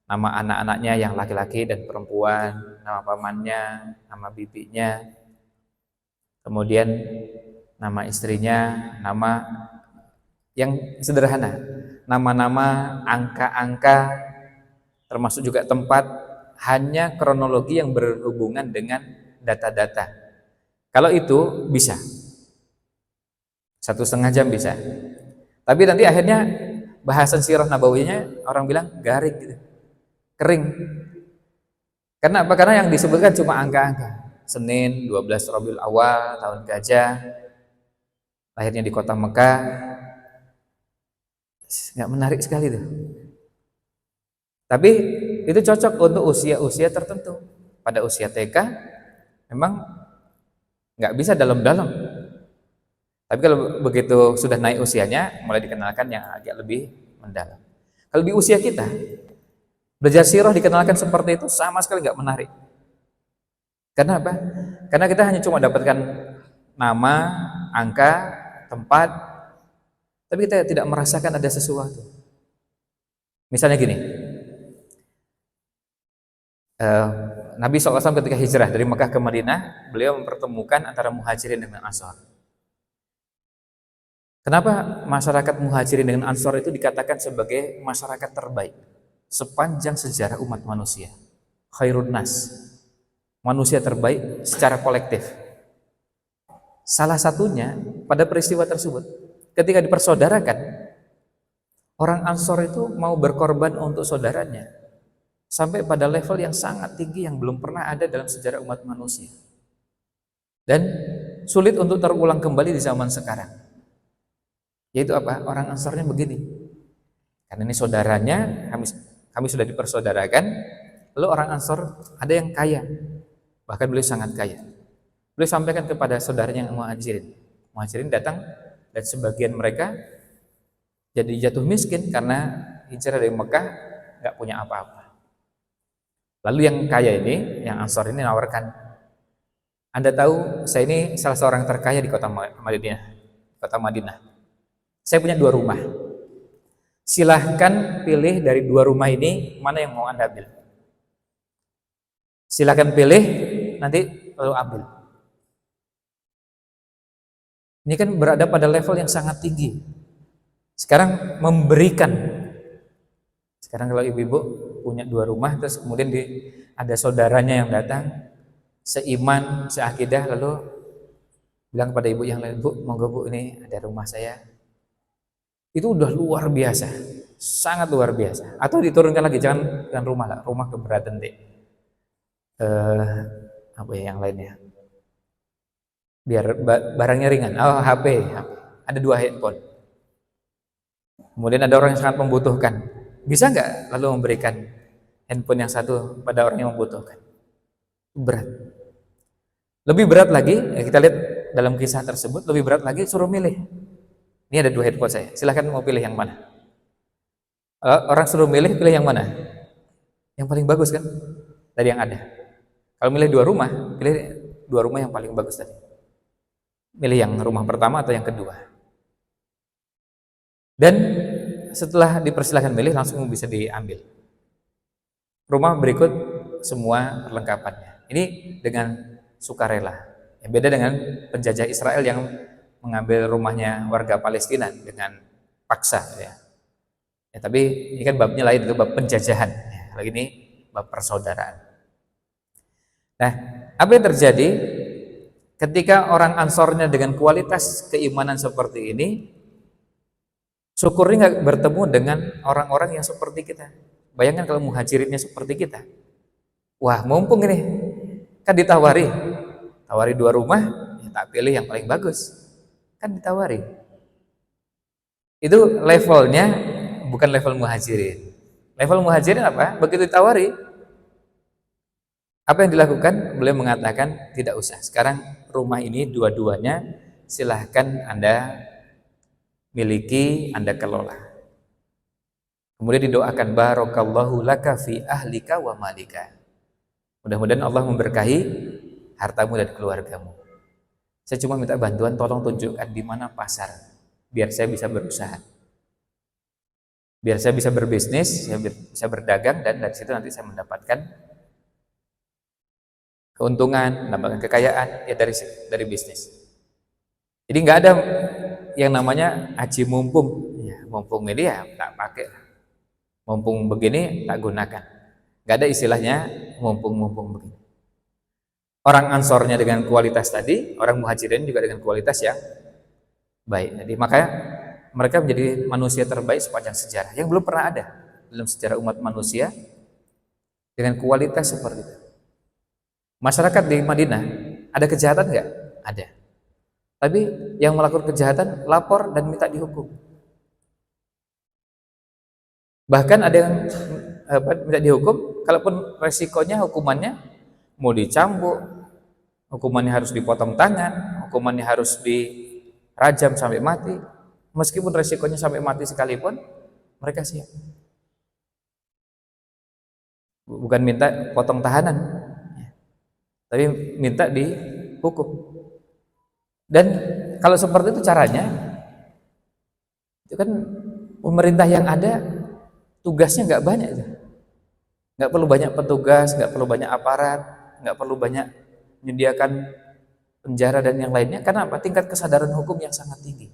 nama anak-anaknya yang laki-laki dan perempuan, nama pamannya, nama bibinya, kemudian nama istrinya, nama yang sederhana, nama-nama, angka-angka, termasuk juga tempat, hanya kronologi yang berhubungan dengan data-data. Kalau itu bisa 1,5 jam bisa. Tapi nanti akhirnya bahasan sirah nabawiyahnya orang bilang garing gitu, kering. Karena apa? Karena yang disebutkan cuma angka-angka. Senin 12 Rabiul Awal tahun Gajah, lahirnya di kota Mekah. Nggak menarik sekali tuh. Tapi itu cocok untuk usia-usia tertentu. Pada usia TK memang nggak bisa dalam-dalam. Tapi kalau begitu sudah naik usianya, mulai dikenalkan yang agak lebih mendalam. Kalau di usia kita, belajar sirah dikenalkan seperti itu sama sekali nggak menarik. Karena apa? Karena kita hanya cuma dapatkan nama, angka, tempat, tapi kita tidak merasakan ada sesuatu. Misalnya gini, Nabi SAW ketika hijrah dari Mekah ke Madinah, beliau mempertemukan antara muhajirin dengan ansor. Kenapa masyarakat muhajirin dengan ansor itu dikatakan sebagai masyarakat terbaik sepanjang sejarah umat manusia? Khairun nas, manusia terbaik secara kolektif. Salah satunya pada peristiwa tersebut, ketika dipersaudarakan, orang ansor itu mau berkorban untuk saudaranya sampai pada level yang sangat tinggi yang belum pernah ada dalam sejarah umat manusia, dan sulit untuk terulang kembali di zaman sekarang. Yaitu apa? Orang ansornya begini, karena ini saudaranya, kami sudah dipersaudarakan. Lalu orang ansor ada yang kaya, bahkan beliau sangat kaya. Beliau sampaikan kepada saudaranya yang muhajirin. Muhajirin datang dan sebagian mereka jadi jatuh miskin karena hijrah dari Mekah, nggak punya apa-apa. Lalu yang kaya ini, yang ansor ini nawarkan, Anda tahu saya ini salah seorang terkaya di kota Madinah. Saya punya 2 rumah. Silahkan pilih dari 2 rumah ini mana yang mau Anda ambil. Silahkan pilih, nanti lalu ambil. Ini kan berada pada level yang sangat tinggi. Sekarang memberikan. Sekarang kalau ibu-ibu punya 2 rumah, terus kemudian ada saudaranya yang datang, seiman, seakidah, lalu bilang kepada ibu yang lain, Bu, monggo Bu, ini ada rumah saya. Itu udah luar biasa, sangat luar biasa. Atau diturunkan lagi, jangan rumah lah, rumah keberatan deh. Apa ya yang lainnya? Biar barangnya ringan. Oh, HP. Ada 2 handphone. Kemudian ada orang yang sangat membutuhkan. Bisa nggak lalu memberikan handphone yang satu pada orang yang membutuhkan? Berat. Lebih berat lagi, kita lihat dalam kisah tersebut, lebih berat lagi suruh milih. Ini ada 2 handphone saya, silahkan mau pilih yang mana. Orang suruh pilih yang mana? Yang paling bagus kan? Dari yang ada. Kalau milih 2 rumah, pilih 2 rumah yang paling bagus tadi. Milih yang rumah pertama atau yang kedua. Dan setelah dipersilahkan milih, langsung bisa diambil. Rumah berikut semua perlengkapannya. Ini dengan sukarela. Yang beda dengan penjajah Israel yang mengambil rumahnya warga Palestina dengan paksa, ya. Tapi ini kan babnya lain, itu bab penjajahan. Kalau ini bab persaudaraan. Nah, apa yang terjadi ketika orang ansornya dengan kualitas keimanan seperti ini, syukurnya nggak bertemu dengan orang-orang yang seperti kita. Bayangkan kalau muhajirinnya seperti kita. Wah, mumpung ini kan tawari 2 rumah, ya tak pilih yang paling bagus. Kan ditawari. Itu levelnya bukan level muhajirin. Level muhajirin apa? Begitu ditawari, apa yang dilakukan? Beliau mengatakan tidak usah. Sekarang rumah ini 2-duanya silahkan Anda miliki, Anda kelola. Kemudian didoakan barakallahu laka fi ahlika wa malika. Mudah-mudahan Allah memberkahi hartamu dan keluargamu. Saya cuma minta bantuan, tolong tunjukkan di mana pasar, biar saya bisa berusaha, biar saya bisa berbisnis, saya bisa berdagang, dan dari situ nanti saya mendapatkan keuntungan, mendapatkan kekayaan ya dari bisnis. Jadi nggak ada yang namanya aji mumpung. Ya, mumpung ini ya tak pakai, mumpung begini tak gunakan. Nggak ada istilahnya mumpung begini. Orang Ansornya dengan kualitas tadi, orang Muhajirin juga dengan kualitas yang baik. Jadi makanya mereka menjadi manusia terbaik sepanjang sejarah yang belum pernah ada dalam sejarah umat manusia dengan kualitas seperti itu. Masyarakat di Madinah ada kejahatan nggak? Ada. Tapi yang melakukan kejahatan lapor dan minta dihukum. Bahkan ada yang minta dihukum, kalaupun resikonya hukumannya mau dicambuk, hukumannya harus dipotong tangan, hukumannya harus dirajam sampai mati, meskipun resikonya sampai mati sekalipun, mereka siap. Bukan minta potong tahanan, tapi minta dihukum. Dan kalau seperti itu caranya, itu kan pemerintah yang ada tugasnya nggak banyak, nggak perlu banyak petugas, nggak perlu banyak aparat, nggak perlu banyak menyediakan penjara dan yang lainnya. Karena apa? Tingkat kesadaran hukum yang sangat tinggi.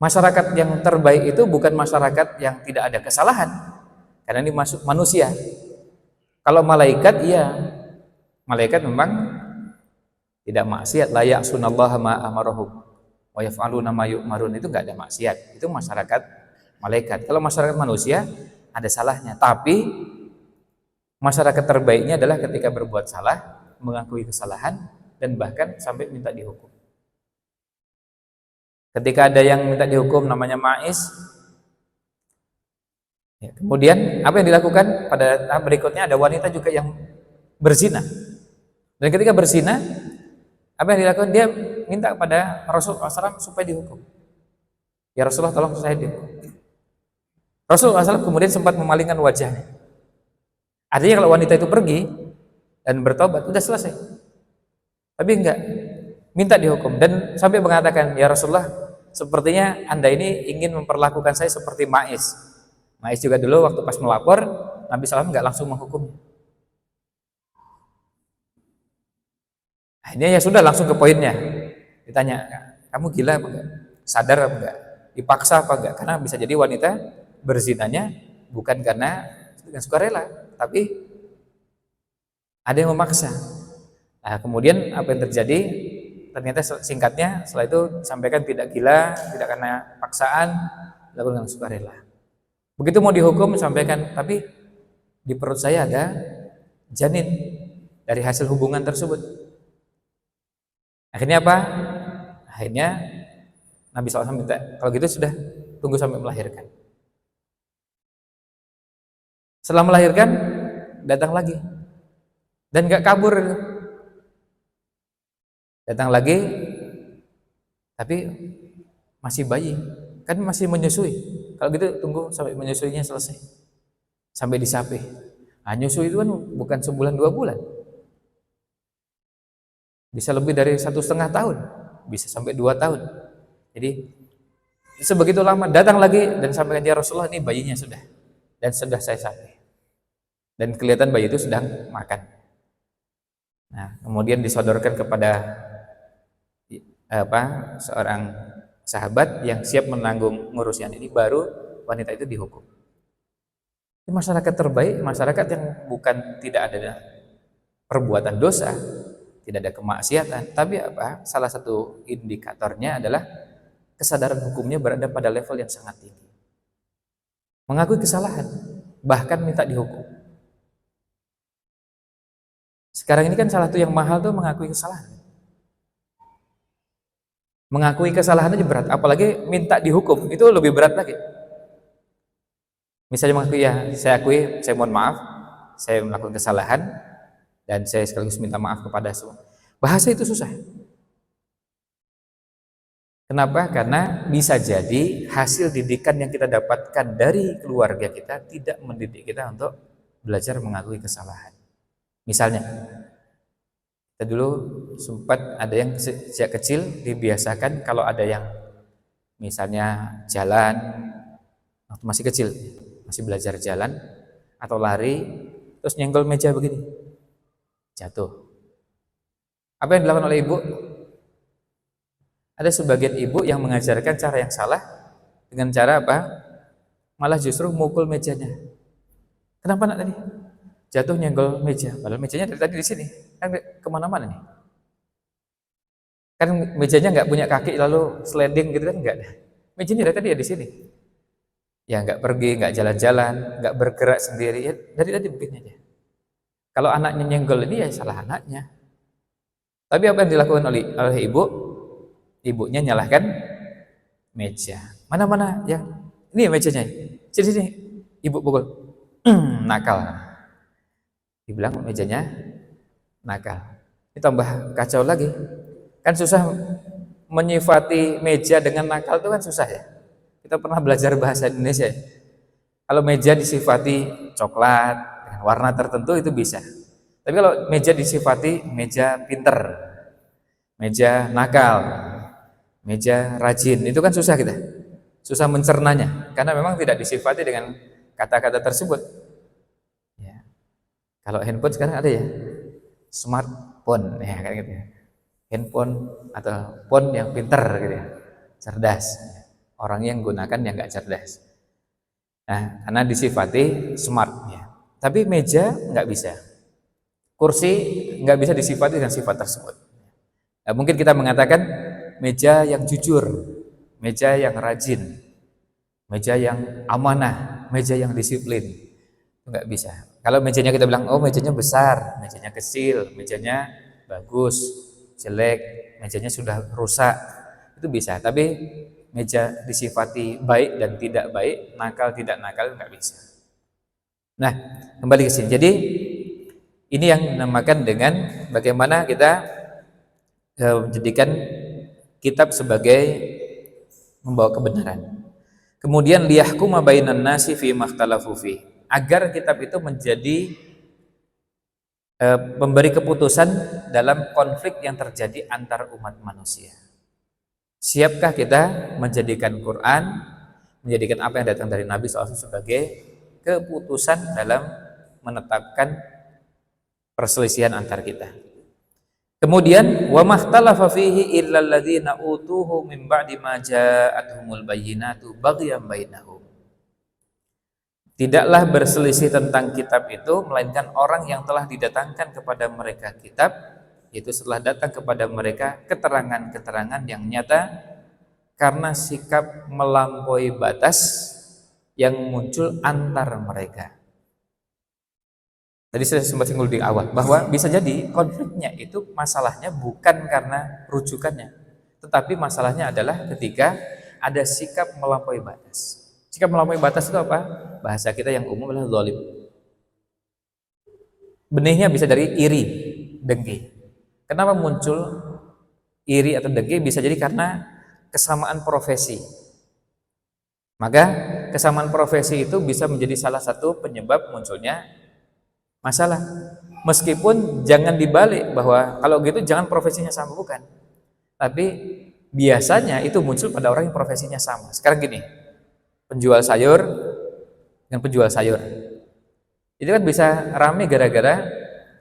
Masyarakat yang terbaik itu bukan masyarakat yang tidak ada kesalahan, karena ini masuk manusia. Kalau malaikat, iya, malaikat memang tidak maksiat, la ya'sunallaha ma amarahum wa yaf'aluna ma yu'marun, itu enggak ada maksiat. Itu masyarakat malaikat. Kalau masyarakat manusia ada salahnya, tapi masyarakat terbaiknya adalah ketika berbuat salah, mengakui kesalahan dan bahkan sampai minta dihukum. Ketika ada yang minta dihukum namanya Ma'is, ya, kemudian apa yang dilakukan pada tahap berikutnya, ada wanita juga yang berzina. Dan ketika berzina, apa yang dilakukan? Dia minta kepada Rasulullah SAW supaya dihukum. Ya Rasulullah, tolong saya dihukum. Rasulullah SAW kemudian sempat memalingkan wajahnya. Artinya kalau wanita itu pergi dan bertobat, sudah selesai. Tapi enggak, minta dihukum. Dan sampai mengatakan, ya Rasulullah, sepertinya Anda ini ingin memperlakukan saya seperti Ma'is. Ma'is juga dulu waktu pas melapor, Nabi SAW enggak langsung menghukumnya. Akhirnya ya sudah, langsung ke poinnya. Ditanya, kamu gila apa enggak? Sadar apa enggak? Dipaksa apa enggak? Karena bisa jadi wanita berzinanya bukan karena dengan sukarela, tapi ada yang memaksa. Nah, kemudian apa yang terjadi? Ternyata singkatnya setelah itu disampaikan tidak gila, tidak karena paksaan, dilakukan dengan sukarela. Begitu mau dihukum sampaikan, tapi di perut saya ada janin dari hasil hubungan tersebut. Akhirnya apa? Akhirnya Nabi SAW minta, kalau gitu sudah, tunggu sampai melahirkan. Setelah melahirkan, datang lagi. Dan gak kabur. Datang lagi, tapi masih bayi. Kan masih menyusui. Kalau gitu tunggu sampai menyusuinya selesai. Sampai disapih. Nah, nyusui itu kan bukan sebulan 2 bulan. Bisa lebih dari 1,5 tahun, bisa sampai 2 tahun. Jadi sebegitu lama, datang lagi dan sampaikan, ya Rasulullah, ini bayinya sudah, dan sudah saya sapih, dan kelihatan bayi itu sedang makan. Nah, kemudian disodorkan kepada seorang sahabat yang siap menanggung ngurusan ini, baru wanita itu dihukum. Ini masyarakat terbaik, masyarakat yang bukan tidak ada perbuatan dosa, tidak ada kemaksiatan, tapi apa? Salah satu indikatornya adalah kesadaran hukumnya berada pada level yang sangat tinggi. Mengakui kesalahan, bahkan minta dihukum. Sekarang ini kan salah satu yang mahal tuh mengakui kesalahan. Mengakui kesalahan aja berat, apalagi minta dihukum, itu lebih berat lagi. Misalnya mengakui, ya saya akui, saya mohon maaf, saya melakukan kesalahan, dan saya sekaligus minta maaf kepada semua. Bahasa itu susah. Kenapa? Karena bisa jadi hasil didikan yang kita dapatkan dari keluarga kita tidak mendidik kita untuk belajar mengakui kesalahan. Misalnya, Kita dulu sempat ada yang sejak kecil dibiasakan kalau ada yang misalnya jalan waktu masih kecil, masih belajar jalan atau lari, terus nyenggol meja begini, jatuh. Apa yang dilakukan oleh ibu? Ada sebagian ibu yang mengajarkan cara yang salah dengan cara apa? Malah justru mukul mejanya. Kenapa nak tadi? Jatuh nyenggol meja, padahal mejanya dari tadi di sini, kan kemana-mana nih. Kan mejanya nggak punya kaki lalu sliding gitu kan, nggak ada. Mejanya dari tadi ya di sini. Ya nggak pergi, nggak jalan-jalan, nggak bergerak sendiri, ya dari tadi begini aja. Kalau anaknya nyenggol ini ya salah anaknya. Tapi apa yang dilakukan oleh ibu? Ibunya nyalahkan meja. Mana-mana yang ini mejanya. Sini, ibu pukul. Nakal. Dibilang mejanya nakal. Ini tambah kacau lagi. Kan susah menyifati meja dengan nakal itu kan susah ya. Kita pernah belajar bahasa Indonesia. Kalau meja disifati coklat dengan warna tertentu itu bisa. Tapi kalau meja disifati meja pinter, meja nakal, meja rajin, itu kan susah kita. Susah mencernanya karena memang tidak disifati dengan kata-kata tersebut. Ya. Kalau handphone sekarang ada ya, smartphone ya kayak gitu ya. Handphone atau phone yang pinter gitu ya, cerdas. Orang yang gunakan yang nggak cerdas. Nah, karena disifati smart ya. Tapi meja nggak bisa. Kursi nggak bisa disifati dengan sifat tersebut. Nah, mungkin kita mengatakan meja yang jujur, meja yang rajin, meja yang amanah, meja yang disiplin. Itu nggak bisa. Kalau mejanya kita bilang, oh mejanya besar, mejanya kecil, mejanya bagus, jelek, mejanya sudah rusak, itu bisa. Tapi meja disifati baik dan tidak baik, nakal tidak nakal, nggak bisa. Nah, kembali ke sini. Jadi ini yang dinamakan dengan bagaimana kita menjadikan kitab sebagai membawa kebenaran. Kemudian liyahkuma bainan nasi fi makhtalafu fi, agar kitab itu menjadi memberi keputusan dalam konflik yang terjadi antar umat manusia. Siapkah kita menjadikan Quran, menjadikan apa yang datang dari Nabi SAW sebagai keputusan dalam menetapkan perselisihan antar kita? Kemudian wa makhtalafa fihi illa alladziina utuhu min ba'di ma ja'atuhumul bayyinatu baghyan bainahum. Tidaklah berselisih tentang kitab itu melainkan orang yang telah didatangkan kepada mereka kitab, yaitu setelah datang kepada mereka keterangan-keterangan yang nyata karena sikap melampaui batas yang muncul antar mereka. Tadi saya sempat singgung di awal bahwa bisa jadi konfliknya itu masalahnya bukan karena rujukannya, tetapi masalahnya adalah ketika ada sikap melampaui batas. Sikap melampaui batas itu apa? Bahasa kita yang umum adalah zalim. Benihnya bisa dari iri, dengki. Kenapa muncul iri atau dengki? Bisa jadi karena kesamaan profesi. Maka kesamaan profesi itu bisa menjadi salah satu penyebab munculnya masalah. Meskipun jangan dibalik bahwa kalau gitu jangan profesinya sama, bukan. Tapi biasanya itu muncul pada orang yang profesinya sama. Sekarang gini, penjual sayur dengan penjual sayur itu kan bisa rame gara-gara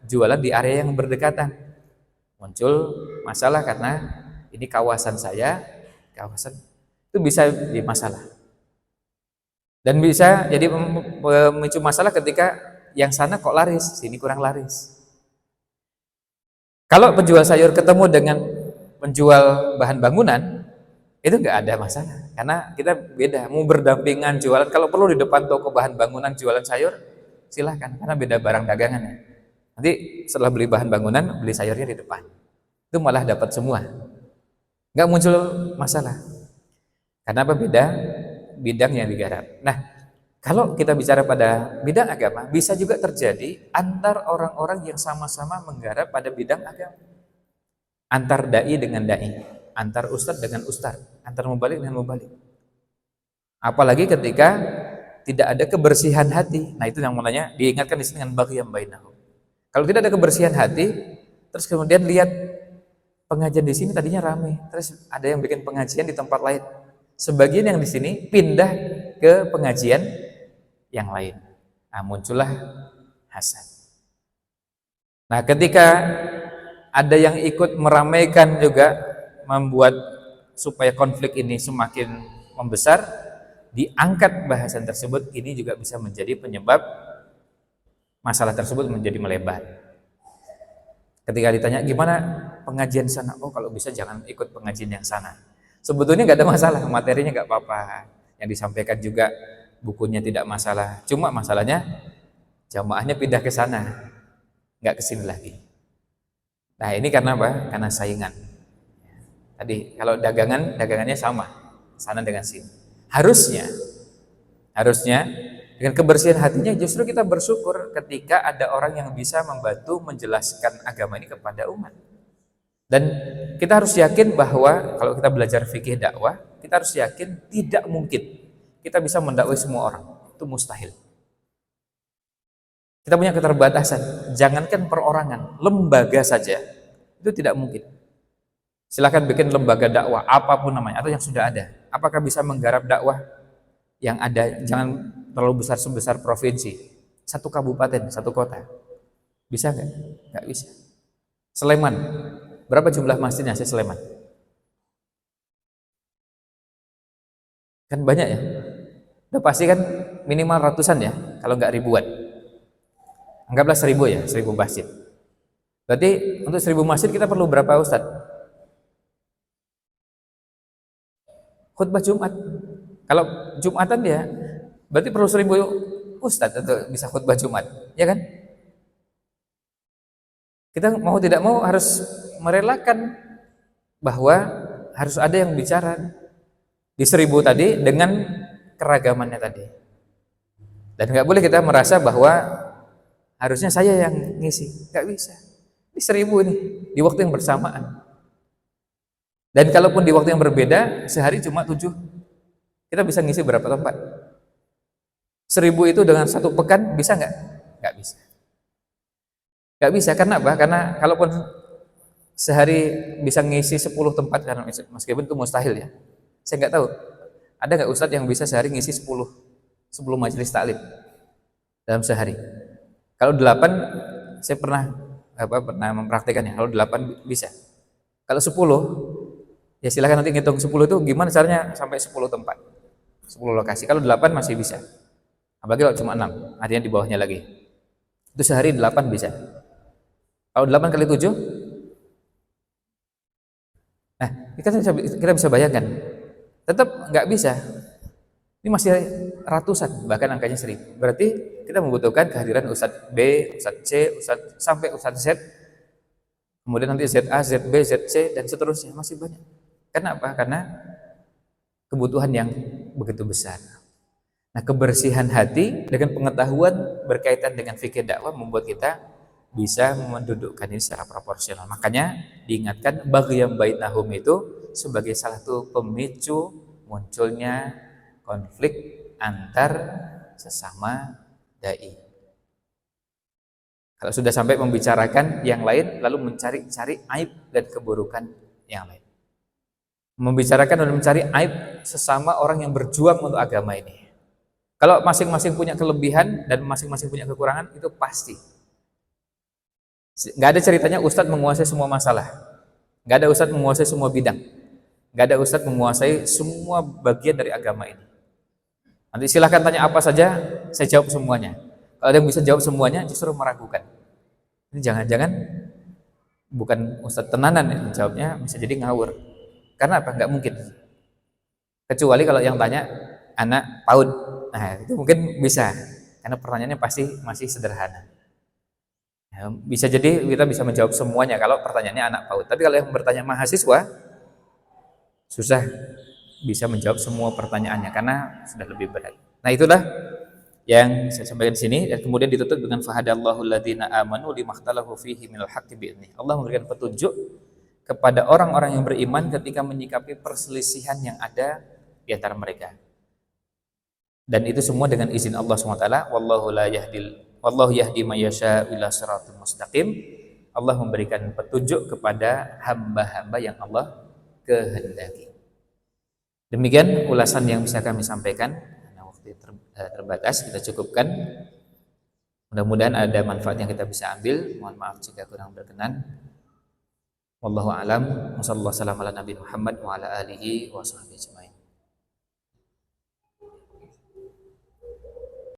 jualan di area yang berdekatan. Muncul masalah karena ini kawasan saya, kawasan itu bisa jadi masalah. Dan bisa jadi memicu masalah ketika yang sana kok laris, sini kurang laris. Kalau penjual sayur ketemu dengan penjual bahan bangunan, itu nggak ada masalah, karena kita beda, mau berdampingan jualan. Kalau perlu di depan toko bahan bangunan jualan sayur, silahkan, karena beda barang dagangannya. Nanti setelah beli bahan bangunan, beli sayurnya di depan, itu malah dapat semua, nggak muncul masalah. Karena apa? Beda bidang yang digarap. Nah, kalau kita bicara pada bidang agama, bisa juga terjadi antar orang-orang yang sama-sama menggarap pada bidang agama. Antar dai dengan dai, antar ustadz dengan ustadz, antar mubalik dengan mubalik. Apalagi ketika tidak ada kebersihan hati. Nah, itu yang mulanya diingatkan di sini dengan baghyan bainahum. Kalau tidak ada kebersihan hati, Terus kemudian lihat pengajian di sini tadinya ramai, terus ada yang bikin pengajian di tempat lain. Sebagian yang di sini pindah ke pengajian yang lain. Nah, muncullah hasad. Nah, ketika ada yang ikut meramaikan juga, membuat supaya konflik ini semakin membesar, diangkat bahasan tersebut, ini juga bisa menjadi penyebab masalah tersebut menjadi melebar. Ketika ditanya gimana pengajian sana, oh kalau bisa jangan ikut pengajian yang sana. Sebetulnya nggak ada masalah, materinya nggak apa-apa, yang disampaikan juga bukunya tidak masalah. Cuma masalahnya jamaahnya pindah ke sana, nggak ke sini lagi. Nah ini karena apa? Karena saingan. Tadi kalau dagangannya sama, sana dengan sini. Harusnya dengan kebersihan hatinya justru kita bersyukur ketika ada orang yang bisa membantu menjelaskan agama ini kepada umat. Dan kita harus yakin bahwa kalau kita belajar fikih dakwah, kita harus yakin tidak mungkin kita bisa mendakwai semua orang. Itu mustahil. Kita punya keterbatasan. Jangankan perorangan, lembaga saja itu tidak mungkin. Silakan bikin lembaga dakwah apapun namanya atau yang sudah ada. Apakah bisa menggarap dakwah yang ada? Jangan terlalu besar sebesar provinsi, satu kabupaten, satu kota. Bisa nggak? Nggak bisa. Sleman, berapa jumlah masjidnya sih Sleman? Kan banyak ya. Udah pasti kan minimal ratusan ya, kalau nggak ribuan. Anggaplah 1000 ya, 1000 masjid. Berarti untuk 1000 masjid kita perlu berapa ustadz? Khutbah Jumat. Kalau Jumatan ya, berarti perlu 1000 ustadz untuk bisa khutbah Jumat, ya kan? Kita mau tidak mau harus merelakan bahwa harus ada yang bicara di 1000 tadi dengan keragamannya tadi. Dan nggak boleh kita merasa bahwa harusnya saya yang ngisi, nggak bisa. Di 1000 ini di waktu yang bersamaan. Dan kalaupun di waktu yang berbeda, sehari cuma 7, kita bisa ngisi berapa tempat? 1000 itu dengan satu pekan bisa nggak? Nggak bisa. Nggak bisa, karena apa? Karena kalaupun sehari bisa ngisi 10 tempat, karena meskipun itu mustahil ya. Saya nggak tahu, ada nggak ustadz yang bisa sehari ngisi 10 majelis taklim dalam sehari? Kalau 8, saya pernah mempraktikannya. Kalau 8 bisa. Kalau 10, ya silakan nanti ngitung 10 itu gimana caranya sampai 10 tempat, 10 lokasi. Kalau 8 masih bisa. Apalagi kalau cuma 6, artinya di bawahnya lagi. Itu sehari 8 bisa. Kalau 8 kali 7, nah kita bisa bayangkan, tetap nggak bisa. Ini masih ratusan, bahkan angkanya 1000. Berarti kita membutuhkan kehadiran Ustadz B, Ustadz C, sampai Ustadz Z, kemudian nanti ZA, ZB, ZC, dan seterusnya, masih banyak. Kenapa? Karena kebutuhan yang begitu besar. Nah, kebersihan hati dengan pengetahuan berkaitan dengan fikih dakwah membuat kita bisa mendudukkan ini secara proporsional. Makanya diingatkan baghyan bainahum itu sebagai salah satu pemicu munculnya konflik antar sesama dai. Kalau sudah sampai membicarakan yang lain lalu mencari-cari aib dan keburukan yang lain. Membicarakan dan mencari aib sesama orang yang berjuang untuk agama ini. Kalau masing-masing punya kelebihan dan masing-masing punya kekurangan, itu pasti. Nggak ada ceritanya ustadz menguasai semua masalah. Nggak ada ustadz menguasai semua bidang. Nggak ada ustadz menguasai semua bagian dari agama ini. Nanti silahkan tanya apa saja, saya jawab semuanya. Kalau ada yang bisa jawab semuanya, justru meragukan. Ini jangan-jangan bukan ustadz tenanan yang menjawabnya, bisa jadi ngawur. Karena apa? Nggak mungkin. Kecuali kalau yang tanya anak PAUD. Nah, itu mungkin bisa. Karena pertanyaannya pasti masih sederhana. Ya, bisa jadi kita bisa menjawab semuanya kalau pertanyaannya anak PAUD. Tapi kalau yang bertanya mahasiswa, susah bisa menjawab semua pertanyaannya karena sudah lebih berat. Nah, itulah yang saya sampaikan di sini, dan kemudian ditutup dengan fahadallahu alladziina aamanu limakhtalafu fihi minal haqqi bi'idznih. Allah memberikan petunjuk kepada orang-orang yang beriman ketika menyikapi perselisihan yang ada di antara mereka. Dan itu semua dengan izin Allah SWT. Wallahu yahdi may yasha' ila shiratal mustaqim. Allah memberikan petunjuk kepada hamba-hamba yang Allah kehendaki. Demikian ulasan yang bisa kami sampaikan. Karena waktu terbatas, kita cukupkan. Mudah-mudahan ada manfaat yang kita bisa ambil. Mohon maaf jika kurang berkenan. Wallahu a'lam. Wassallallahu ala nabi Muhammad wa ala alihi wa sahbihi ajmain.